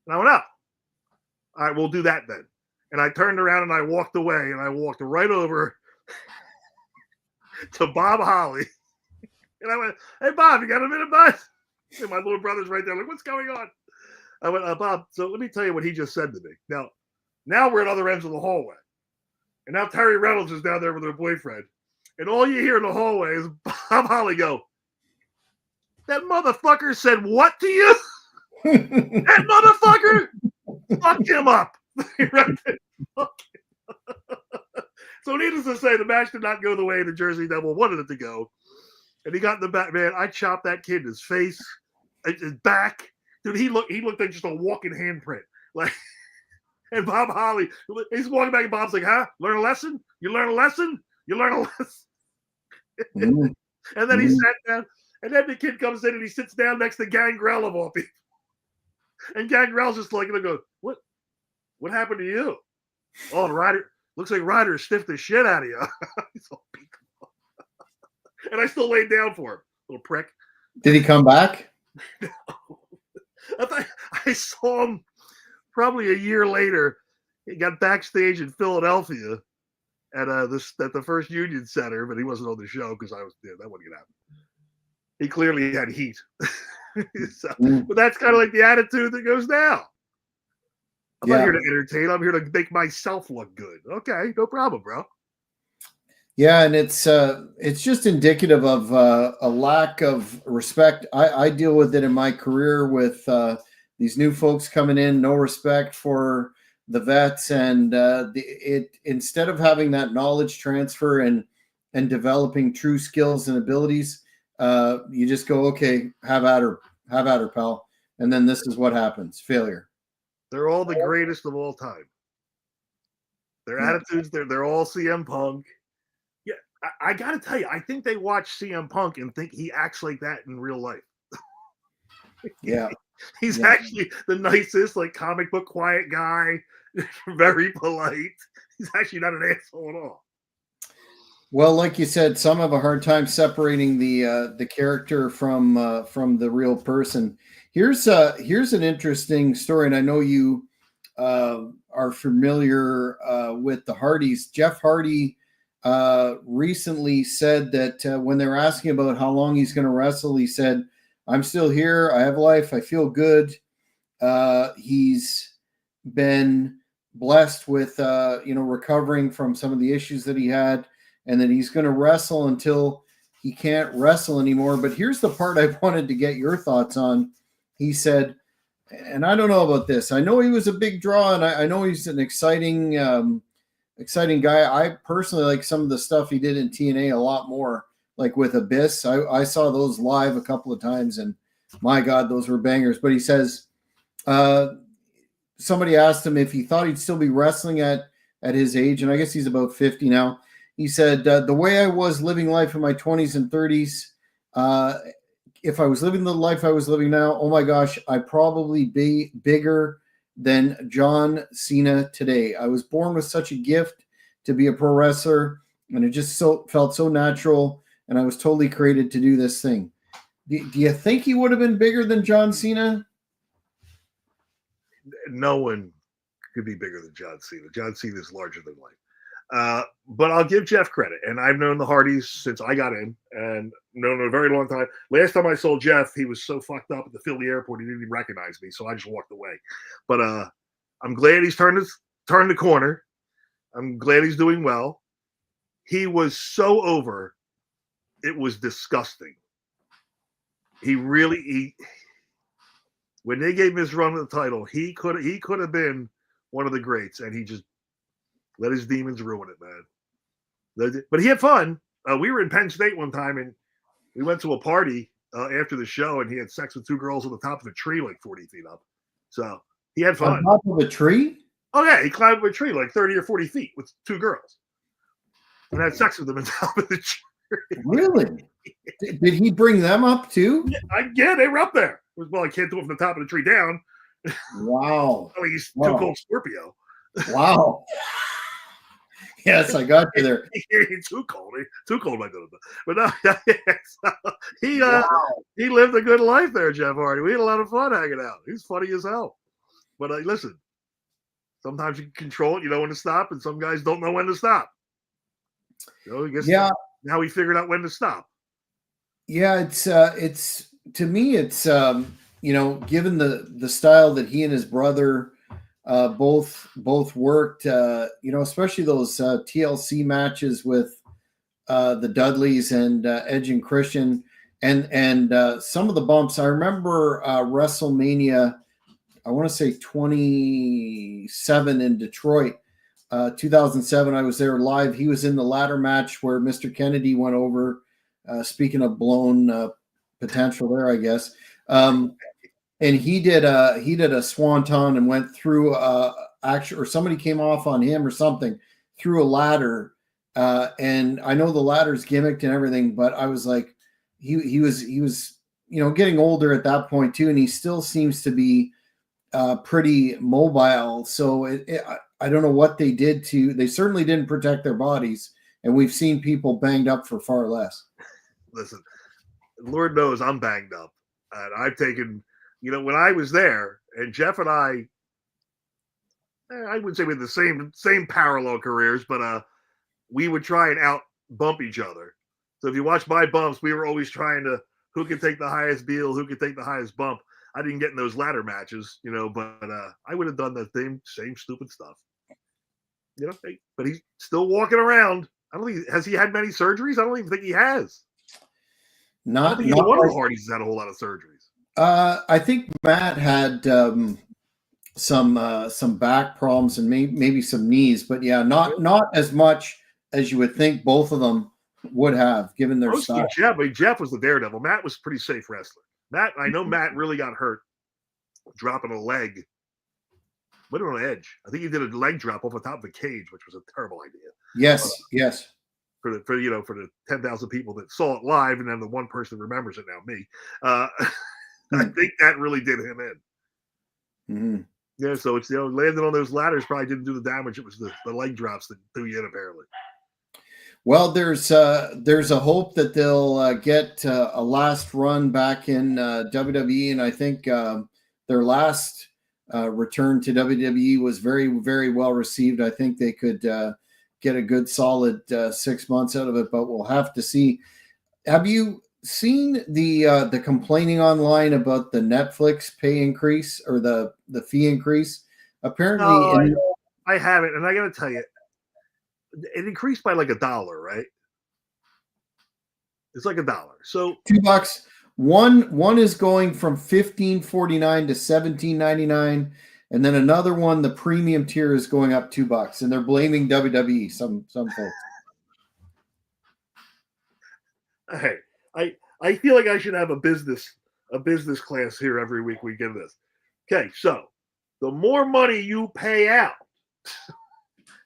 And I went, "Oh, all right, we'll do that then." And I turned around and I walked away, and I walked right over to Bob Holly. And I went, "Hey, Bob, you got a minute, bud?" And my little brother's right there, like, "What's going on?" I went, "Bob, so let me tell you what he just said to me. Now we're at other ends of the hallway. And now Terry Reynolds is down there with her boyfriend. And all you hear in the hallway is Bob Holly go, 'That motherfucker said what to you?' That motherfucker? Fuck him up." So needless to say, the match did not go the way the Jersey Devil wanted it to go. And he got in the back. Man, I chopped that kid in his face, his back. Dude, he looked like just a walking handprint. Like, and Bob Holly, he's walking back, and Bob's like, "Huh? Learn a lesson? You learn a lesson? You learn a lesson?" And then he sat down. And then the kid comes in and he sits down next to Gangrel of all people. And Gangrel's just like, go, What happened to you?" "Oh, Ryder, looks like Ryder stiffed the shit out of you." He's all beat. And I still laid down for him, little prick. Did he come back? No. I saw him probably a year later. He got backstage in Philadelphia, at the first Union Center, but he wasn't on the show because I was there. That wouldn't happen. He clearly had heat. So, but that's kind of like the attitude that goes now. I'm not here to entertain. I'm here to make myself look good. Okay, no problem, bro. Yeah, and it's just indicative of a lack of respect. I deal with it in my career with these new folks coming in, no respect for the vets, and it instead of having that knowledge transfer and developing true skills and abilities, you just go, okay, have at her, pal, and then this is what happens: failure. They're all the greatest of all time. Their attitudes, they're all CM Punk. Yeah, I got to tell you, I think they watch CM Punk and think he acts like that in real life. Yeah. He's actually the nicest, like comic book quiet guy, very polite. He's actually not an asshole at all. Well, like you said, some have a hard time separating the character from the real person. Here's an interesting story, and I know you are familiar with the Hardys. Jeff Hardy recently said that when they were asking about how long he's going to wrestle, he said, "I'm still here. I have life. I feel good." He's been blessed with recovering from some of the issues that he had, and that he's going to wrestle until he can't wrestle anymore. But here's the part I wanted to get your thoughts on. He said, and I don't know about this. I know he was a big draw, and I know he's an exciting guy. I personally like some of the stuff he did in TNA a lot more, like with Abyss. I saw those live a couple of times, and my God, those were bangers. But he says, somebody asked him if he thought he'd still be wrestling at his age, and I guess he's about 50 now. He said, the way I was living life in my 20s and 30s, if I was living the life I was living now, oh my gosh, I'd probably be bigger than John Cena today. I was born with such a gift to be a pro wrestler, and it just felt so natural, and I was totally created to do this thing. Do you think he would have been bigger than John Cena? No one could be bigger than John Cena. John Cena is larger than life. But I'll give Jeff credit, and I've known the Hardys since I got in, and known a very long time. Last time I saw Jeff, he was so fucked up at the Philly airport he didn't even recognize me, so I just walked away. But I'm glad he's turned the corner. I'm glad he's doing well. He was so over, it was disgusting. When they gave him his run of the title, he could have been one of the greats, and he just let his demons ruin it, man. But he had fun. We were in Penn State one time, and we went to a party after the show, and he had sex with two girls on the top of a tree like 40 feet up. So he had fun. On top of a tree? Oh, yeah. He climbed up a tree like 30 or 40 feet with two girls and had sex with them on top of the tree. Really? Did he bring them up too? Yeah, they were up there. Well, I can't do it from the top of the tree down. Wow. Oh, he's too cold Scorpio. Wow. Yes, I got you there. He's too cold. My little bit. But no, so he lived a good life there, Jeff Hardy. We had a lot of fun hanging out. He was funny as hell. But listen, sometimes you can control it. You know when to stop, and some guys don't know when to stop. I guess now we figured out when to stop. Yeah, it's to me, it's given the style that he and his brother both worked, especially those TLC matches with the Dudleys and Edge and Christian, and some of the bumps. I remember WrestleMania, I want to say 27 in Detroit, 2007. I was there live. He was in the ladder match where Mr. Kennedy went over. Speaking of blown potential there, I guess. And he did a swanton and went through or somebody came off on him or something through a ladder. And I know the ladder's gimmicked and everything, but I was like, he was getting older at that point too, and he still seems to be pretty mobile. So I don't know what they did they certainly didn't protect their bodies, and we've seen people banged up for far less. Listen, Lord knows I'm banged up, and I've taken, when I was there, and Jeff and I wouldn't say we had the same parallel careers, but we would try and out bump each other. So if you watch my bumps, we were always trying to who can take the highest heel, who can take the highest bump. I didn't get in those ladder matches, but I would have done the same stupid stuff. But he's still walking around. I don't think has he had many surgeries? I don't even think he has. I don't think either one of the Hardys has had a whole lot of surgeries. I think Matt had some back problems and maybe some knees, but yeah, not as much as you would think both of them would have given their style. Jeff was the daredevil. Matt was a pretty safe wrestler. I know Matt really got hurt dropping a leg. Went on an edge. I think he did a leg drop off the top of a cage, which was a terrible idea. Yes. For the 10,000 people that saw it live, and then the one person that remembers it now, me. I think that really did him in. Mm-hmm. Yeah, so it's landing on those ladders probably didn't do the damage. It was the leg drops that threw you in apparently. Well, there's a hope that they'll get a last run back in WWE, and I think their last return to WWE was very, very well received. I think they could get a good solid 6 months out of it, but we'll have to see. Have you seen the complaining online about the Netflix pay increase or the fee increase? Apparently, I haven't, and I got to tell you, it increased by like $1, right? It's like $1. So $2. One is going from $15.49 to $17.99, and then another one, the premium tier, is going up $2, and they're blaming WWE. Some folks. Hey, I feel like I should have a business class here every week. We give this. Okay, so the more money you pay out,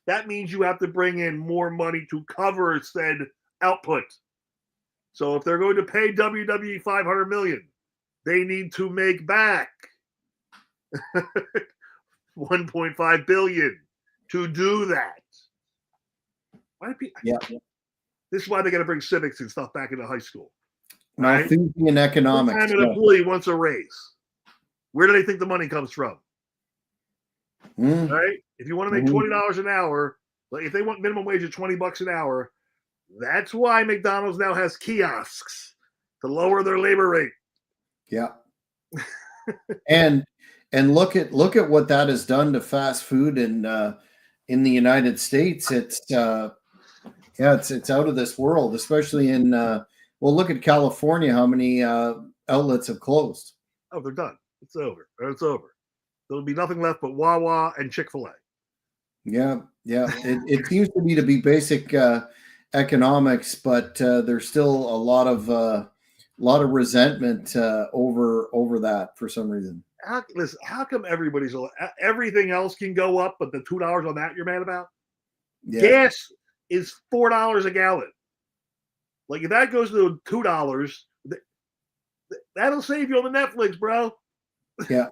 that means you have to bring in more money to cover said output. So if they're going to pay WWE $500 million, they need to make back $1.5 billion to do that. Why do people? Yeah. This is why they got to bring civics and stuff back into high school. Now, right? thinking in economics. Every time an employee wants a raise, where do they think the money comes from? Right? If you want to make $20 an hour, like if they want minimum wage of $20 an hour, that's why McDonald's now has kiosks to lower their labor rate. Yeah. and look at what that has done to fast food in the United States. It's it's out of this world, especially in look at California, how many outlets have closed. Oh, they're done. It's over. There'll be nothing left but Wawa and Chick-fil-A. Yeah. It seems to me to be basic economics, but there's still a lot of resentment over that for some reason. How come everything else can go up, but the $2 on that you're mad about? Yeah. Gas is $4 a gallon. Like if that goes to $2, that'll save you on the Netflix, bro. Yeah.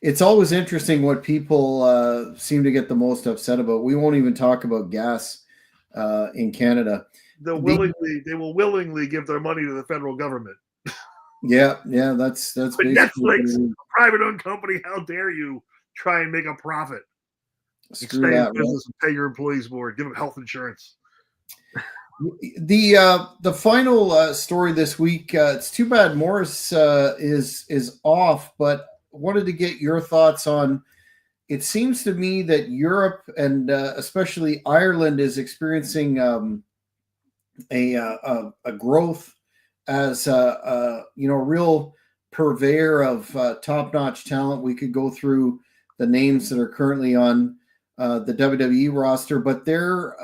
It's always interesting what people seem to get the most upset about. We won't even talk about gas in Canada. They will willingly give their money to the federal government. Yeah, that's Netflix, a private-owned company. How dare you try and make a profit? Screw that, business and pay your employees more. Give them health insurance. The final story this week. It's too bad Morris is off, but wanted to get your thoughts on. It seems to me that Europe and especially Ireland is experiencing a growth as a real purveyor of top-notch talent. We could go through the names that are currently on the WWE roster, but they're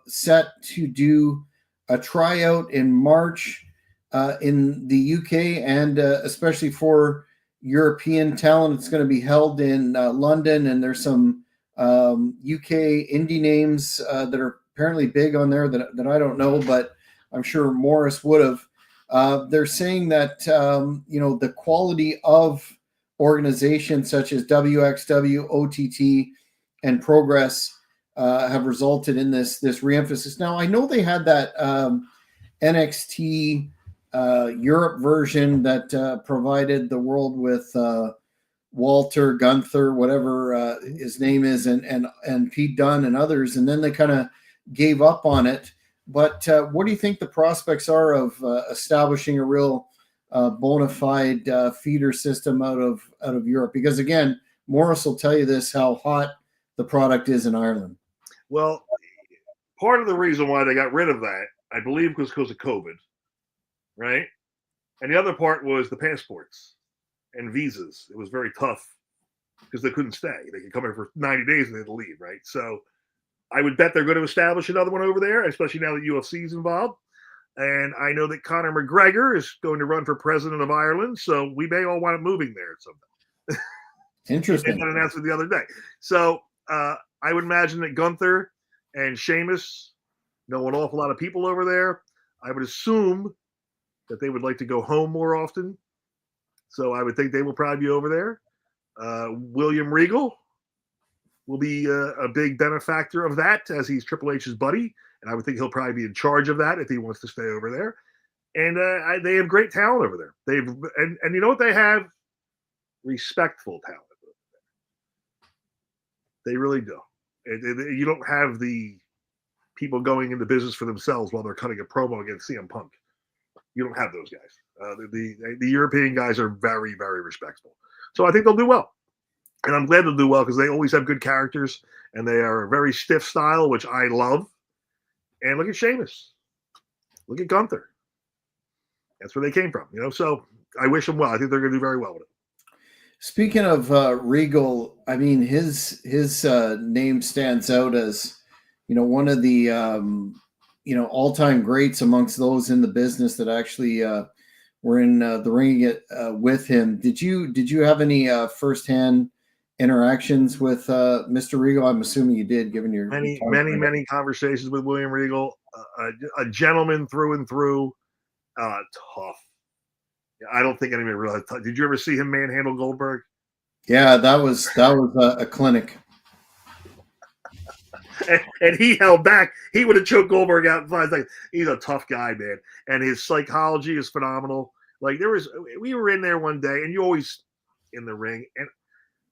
set to do a tryout in March in the UK, and especially for European talent. It's going to be held in London, and there's some UK indie names that are apparently big on there that I don't know, but I'm sure Morris would have. They're saying that the quality of organizations such as WXW, OTT, and Progress have resulted in this reemphasis. Now, I know they had that NXT Europe version that provided the world with Walter, Gunther, whatever his name is, and Pete Dunne and others, and then they kind of gave up on it. But what do you think the prospects are of establishing a real bona fide feeder system out of Europe? Because again, Morris will tell you this, how hot the product is in Ireland. Well, part of the reason why they got rid of that, I believe, was because of COVID, right? And the other part was the passports and visas. It was very tough because they couldn't stay. They could come here for 90 days and they had to leave, right? So I would bet they're going to establish another one over there, especially now that UFC is involved. And I know that Conor McGregor is going to run for president of Ireland, so we may all want it moving there someday. Interesting. They got an announcement the other day. So I would imagine that Gunther and Sheamus know an awful lot of people over there. I would assume that they would like to go home more often. So I would think they will probably be over there. William Regal will be a big benefactor of that, as he's Triple H's buddy. And I would think he'll probably be in charge of that if he wants to stay over there. And they have great talent over there. And you know what they have? Respectful talent. They really do. You don't have the people going into business for themselves while they're cutting a promo against CM Punk. You don't have those guys. The European guys are very, very respectful. So I think they'll do well. And I'm glad they'll do well because they always have good characters and they are a very stiff style, which I love. And look at Sheamus. Look at Gunther. That's where they came from, So I wish them well. I think they're going to do very well with it. Speaking of Regal, I mean, his name stands out as, one of the, all-time greats amongst those in the business that actually were in the ring with him. Did you have any firsthand interactions with Mr. Regal? I'm assuming you did, given your many conversations with William Regal. A gentleman through and through. Tough. I don't think anybody realized. Did you ever see him manhandle Goldberg? Yeah, that was a clinic. and he held back. He would have choked Goldberg out in 5 seconds. He's a tough guy, man. And his psychology is phenomenal. Like we were in there one day, and you always in the ring, and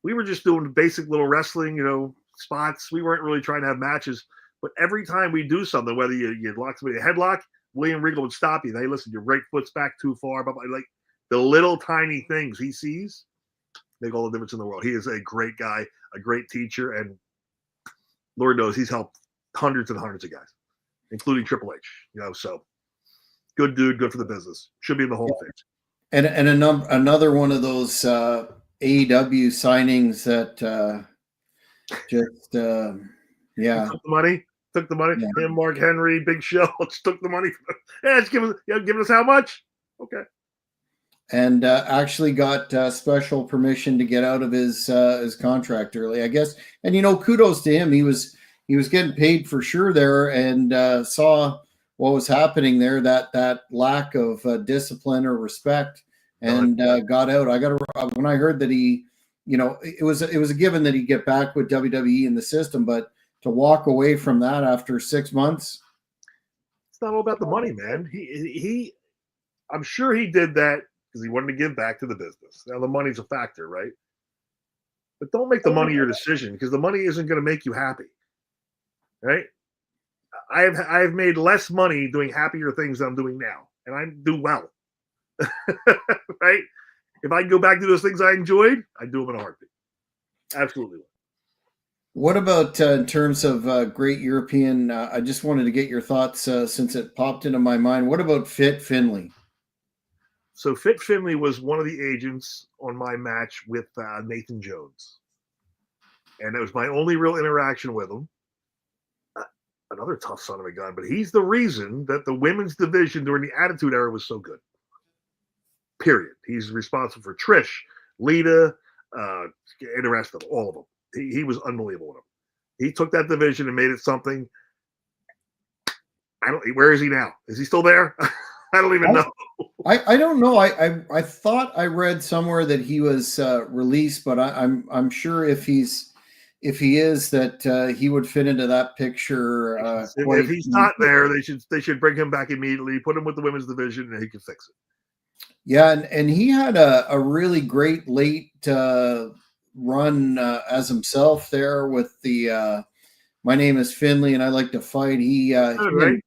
we were just doing basic little wrestling, spots. We weren't really trying to have matches. But every time we do something, whether you lock somebody a headlock, William Regal would stop you. Hey, listen, your right foot's back too far. But like the little tiny things he sees make all the difference in the world. He is a great guy, a great teacher, and Lord knows he's helped hundreds and hundreds of guys, including Triple H. So good dude, good for the business. Should be in the Hall of Fame. And another one of those AEW signings that just took the money. Yeah. Him, Mark Henry, Big Show, just took the money. Just giving us how much? Okay. And actually got special permission to get out of his contract early, I guess. And kudos to him. He was getting paid for sure there, and saw what was happening there. That lack of discipline or respect, and got out. When I heard that he, it was a given that he'd get back with WWE in the system, but to walk away from that after 6 months, it's not all about the money, man. He I'm sure he did that because he wanted to give back to the business. Now the money's a factor, right? But don't make the money your decision, because the money isn't going to make you happy, right? I've made less money doing happier things than I'm doing now, and I do well, right? If I go back to those things I enjoyed, I'd do them in a heartbeat. Absolutely. What about in terms of great European? I just wanted to get your thoughts since it popped into my mind. What about Fit Finlay? So Fit Finlay was one of the agents on my match with Nathan Jones. And it was my only real interaction with him. Another tough son of a gun, but he's the reason that the women's division during the Attitude Era was so good. Period. He's responsible for Trish, Lita, and the rest of them, all of them. He was unbelievable with him. He took that division and made it something. Where is he now? Is he still there? I don't even know. I don't know. I thought I read somewhere that he was released, but I'm sure if he is that he would fit into that picture. If he's not there, they should bring him back immediately. Put him with the women's division, and he can fix it. Yeah, and he had a really great late run as himself there with the My Name is Finley and I Like to Fight. Good, He right? and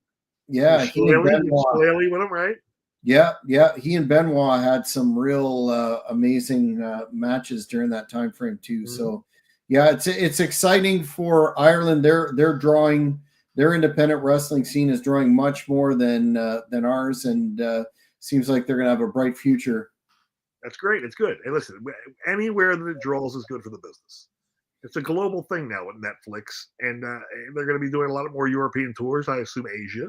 yeah, he and Benoit. Shlaley with him, right? Yeah, he and Benoit had some real amazing matches during that time frame too. Mm-hmm. So, yeah, it's exciting for Ireland. They're drawing, their independent wrestling scene is drawing much more than ours, and seems like they're going to have a bright future. That's great. It's good. And listen, anywhere that it draws is good for the business. It's a global thing now with Netflix, and they're going to be doing a lot more European tours. I assume Asia,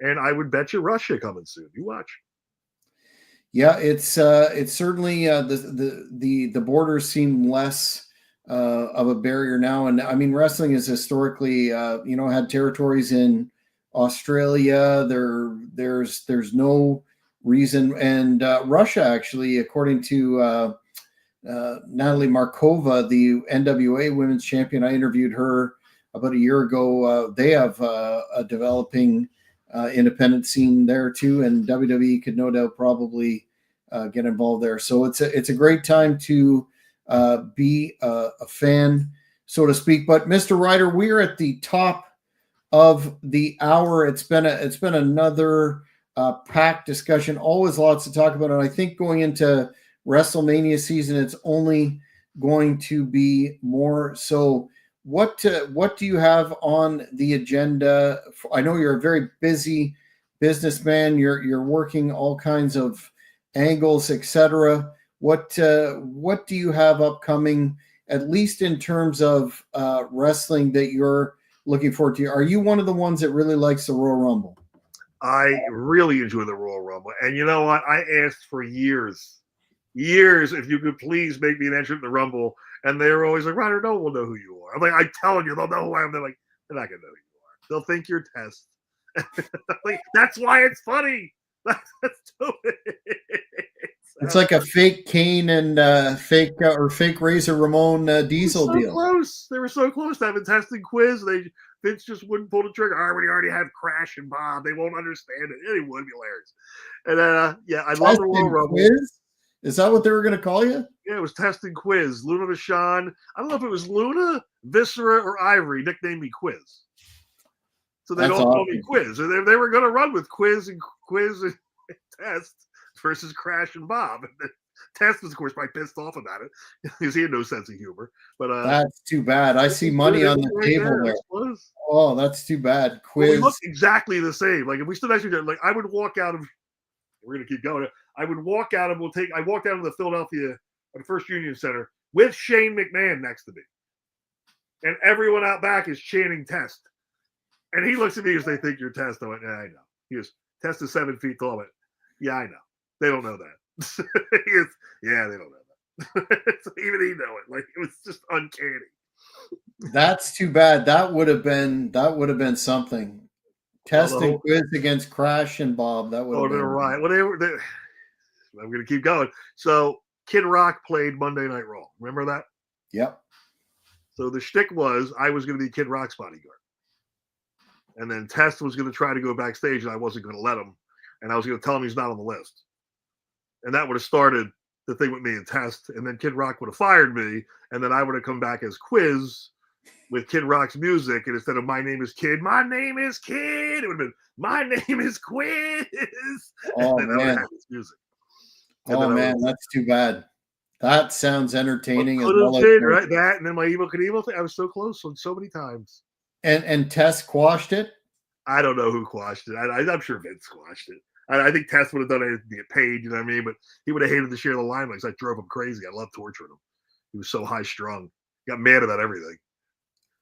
and I would bet you Russia coming soon. You watch. Yeah, it's certainly the borders seem less of a barrier now, and I mean wrestling is historically had territories in Australia. There's no reason, and Russia actually, according to Natalie Markova, the NWA Women's Champion, I interviewed her about a year ago. They have a developing independent scene there too, and WWE could no doubt probably get involved there. So it's a great time to be a fan, so to speak. But Mr. Ryder, we're at the top of the hour. It's been another packed discussion. Always lots to talk about, and I think going into WrestleMania season, it's only going to be more. So, what do you have on the agenda? I know you're a very busy businessman. You're working all kinds of angles, etc. What do you have upcoming, at least in terms of wrestling, that you're looking forward to? Are you one of the ones that really likes the Royal Rumble? I really enjoy the Royal Rumble, and you know what? I asked for years, if you could please make me an entrant in the Rumble, and they were always like, "Ryder, no one will know who you are." I'm like, "I'm telling you, they'll know who I am." They're like, "They're not gonna know who you are. They'll think you're Test." Like, that's why it's funny. That's stupid. It's like a fake Kane and fake Razor Ramon Diesel so deal. close. They were so close to having testing quiz. Vince just wouldn't pull the trigger. We already have Crash and Bob. They won't understand it. It would be hilarious. And I love the Royal Rumble. Quiz? Is that what they were going to call you? Yeah, it was testing quiz. Luna Vachon. I don't know if it was Luna, Viscera, or Ivory nicknamed me Quiz. So they don't call me Quiz. They were going to run with Quiz and Test versus Crash and Bob. Test was, of course, probably pissed off about it because he had no sense of humor. But that's too bad. I see money on the table there. Oh, that's too bad. Quiz. Well, we look exactly the same. Like if we stood next to each other, like I would walk out of. We're gonna keep going. I would walk out of. I walked out of the Philadelphia the First Union Center with Shane McMahon next to me, and everyone out back is chanting Test. And he looks at me as they think you're Test. I went, yeah, I know. He goes, Test is 7 feet tall. I went, yeah, I know. They don't know that. He goes, yeah, they don't know that. So even he know it. Like it was just uncanny. That's too bad. That would have been something. Test and Quiz against Crash and Bob. That would have been right. Well, I'm going to keep going. So Kid Rock played Monday Night Raw. Remember that? Yep. So the shtick was I was going to be Kid Rock's bodyguard. And then Test was going to try to go backstage, and I wasn't going to let him. And I was going to tell him he's not on the list. And that would have started the thing with me and Test. And then Kid Rock would have fired me. And then I would have come back as Quiz with Kid Rock's music. And instead of My Name is Kid, My Name is Kid, it would have been My Name is Quiz. Oh, and man. His music. Oh, man, that's too bad. That sounds entertaining. As well as right? That and then my Evil Knievel thing. I was so close so many times. And Tess quashed it? I don't know who quashed it. I'm sure Vince quashed it. I think Tess would have done anything to get paid, you know what I mean? But he would have hated to share the limelight because I drove him crazy. I love torturing him. He was so high strung. Got mad about everything.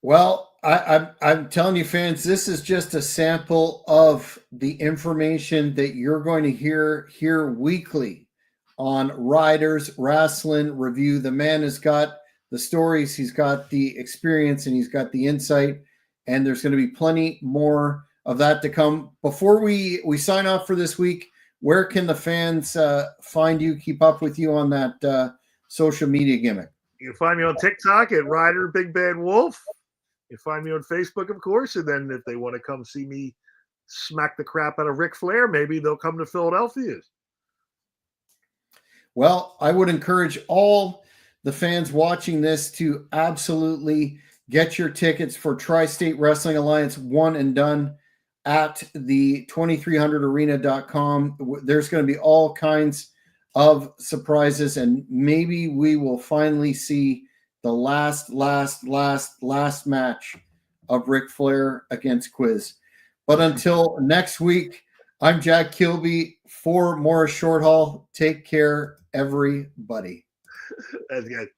Well, I'm telling you, fans, this is just a sample of the information that you're going to hear weekly on Ryders Rasslin Review. The man has got the stories, he's got the experience, and he's got the insight. And there's going to be plenty more of that to come. Before we sign off for this week, where can the fans find you, keep up with you on that social media gimmick? You can find me on TikTok at Ryder Big Bad Wolf. You can find me on Facebook, of course. And then if they want to come see me smack the crap out of Ric Flair, maybe they'll come to Philadelphia. Well, I would encourage all the fans watching this to absolutely get your tickets for Tri-State Wrestling Alliance One and Done at the 2300arena.com. There's going to be all kinds of surprises, and maybe we will finally see the last match of Ric Flair against Quiz. But until next week, I'm Jack Kilby for Morris Shorthall. Take care, everybody. That's good.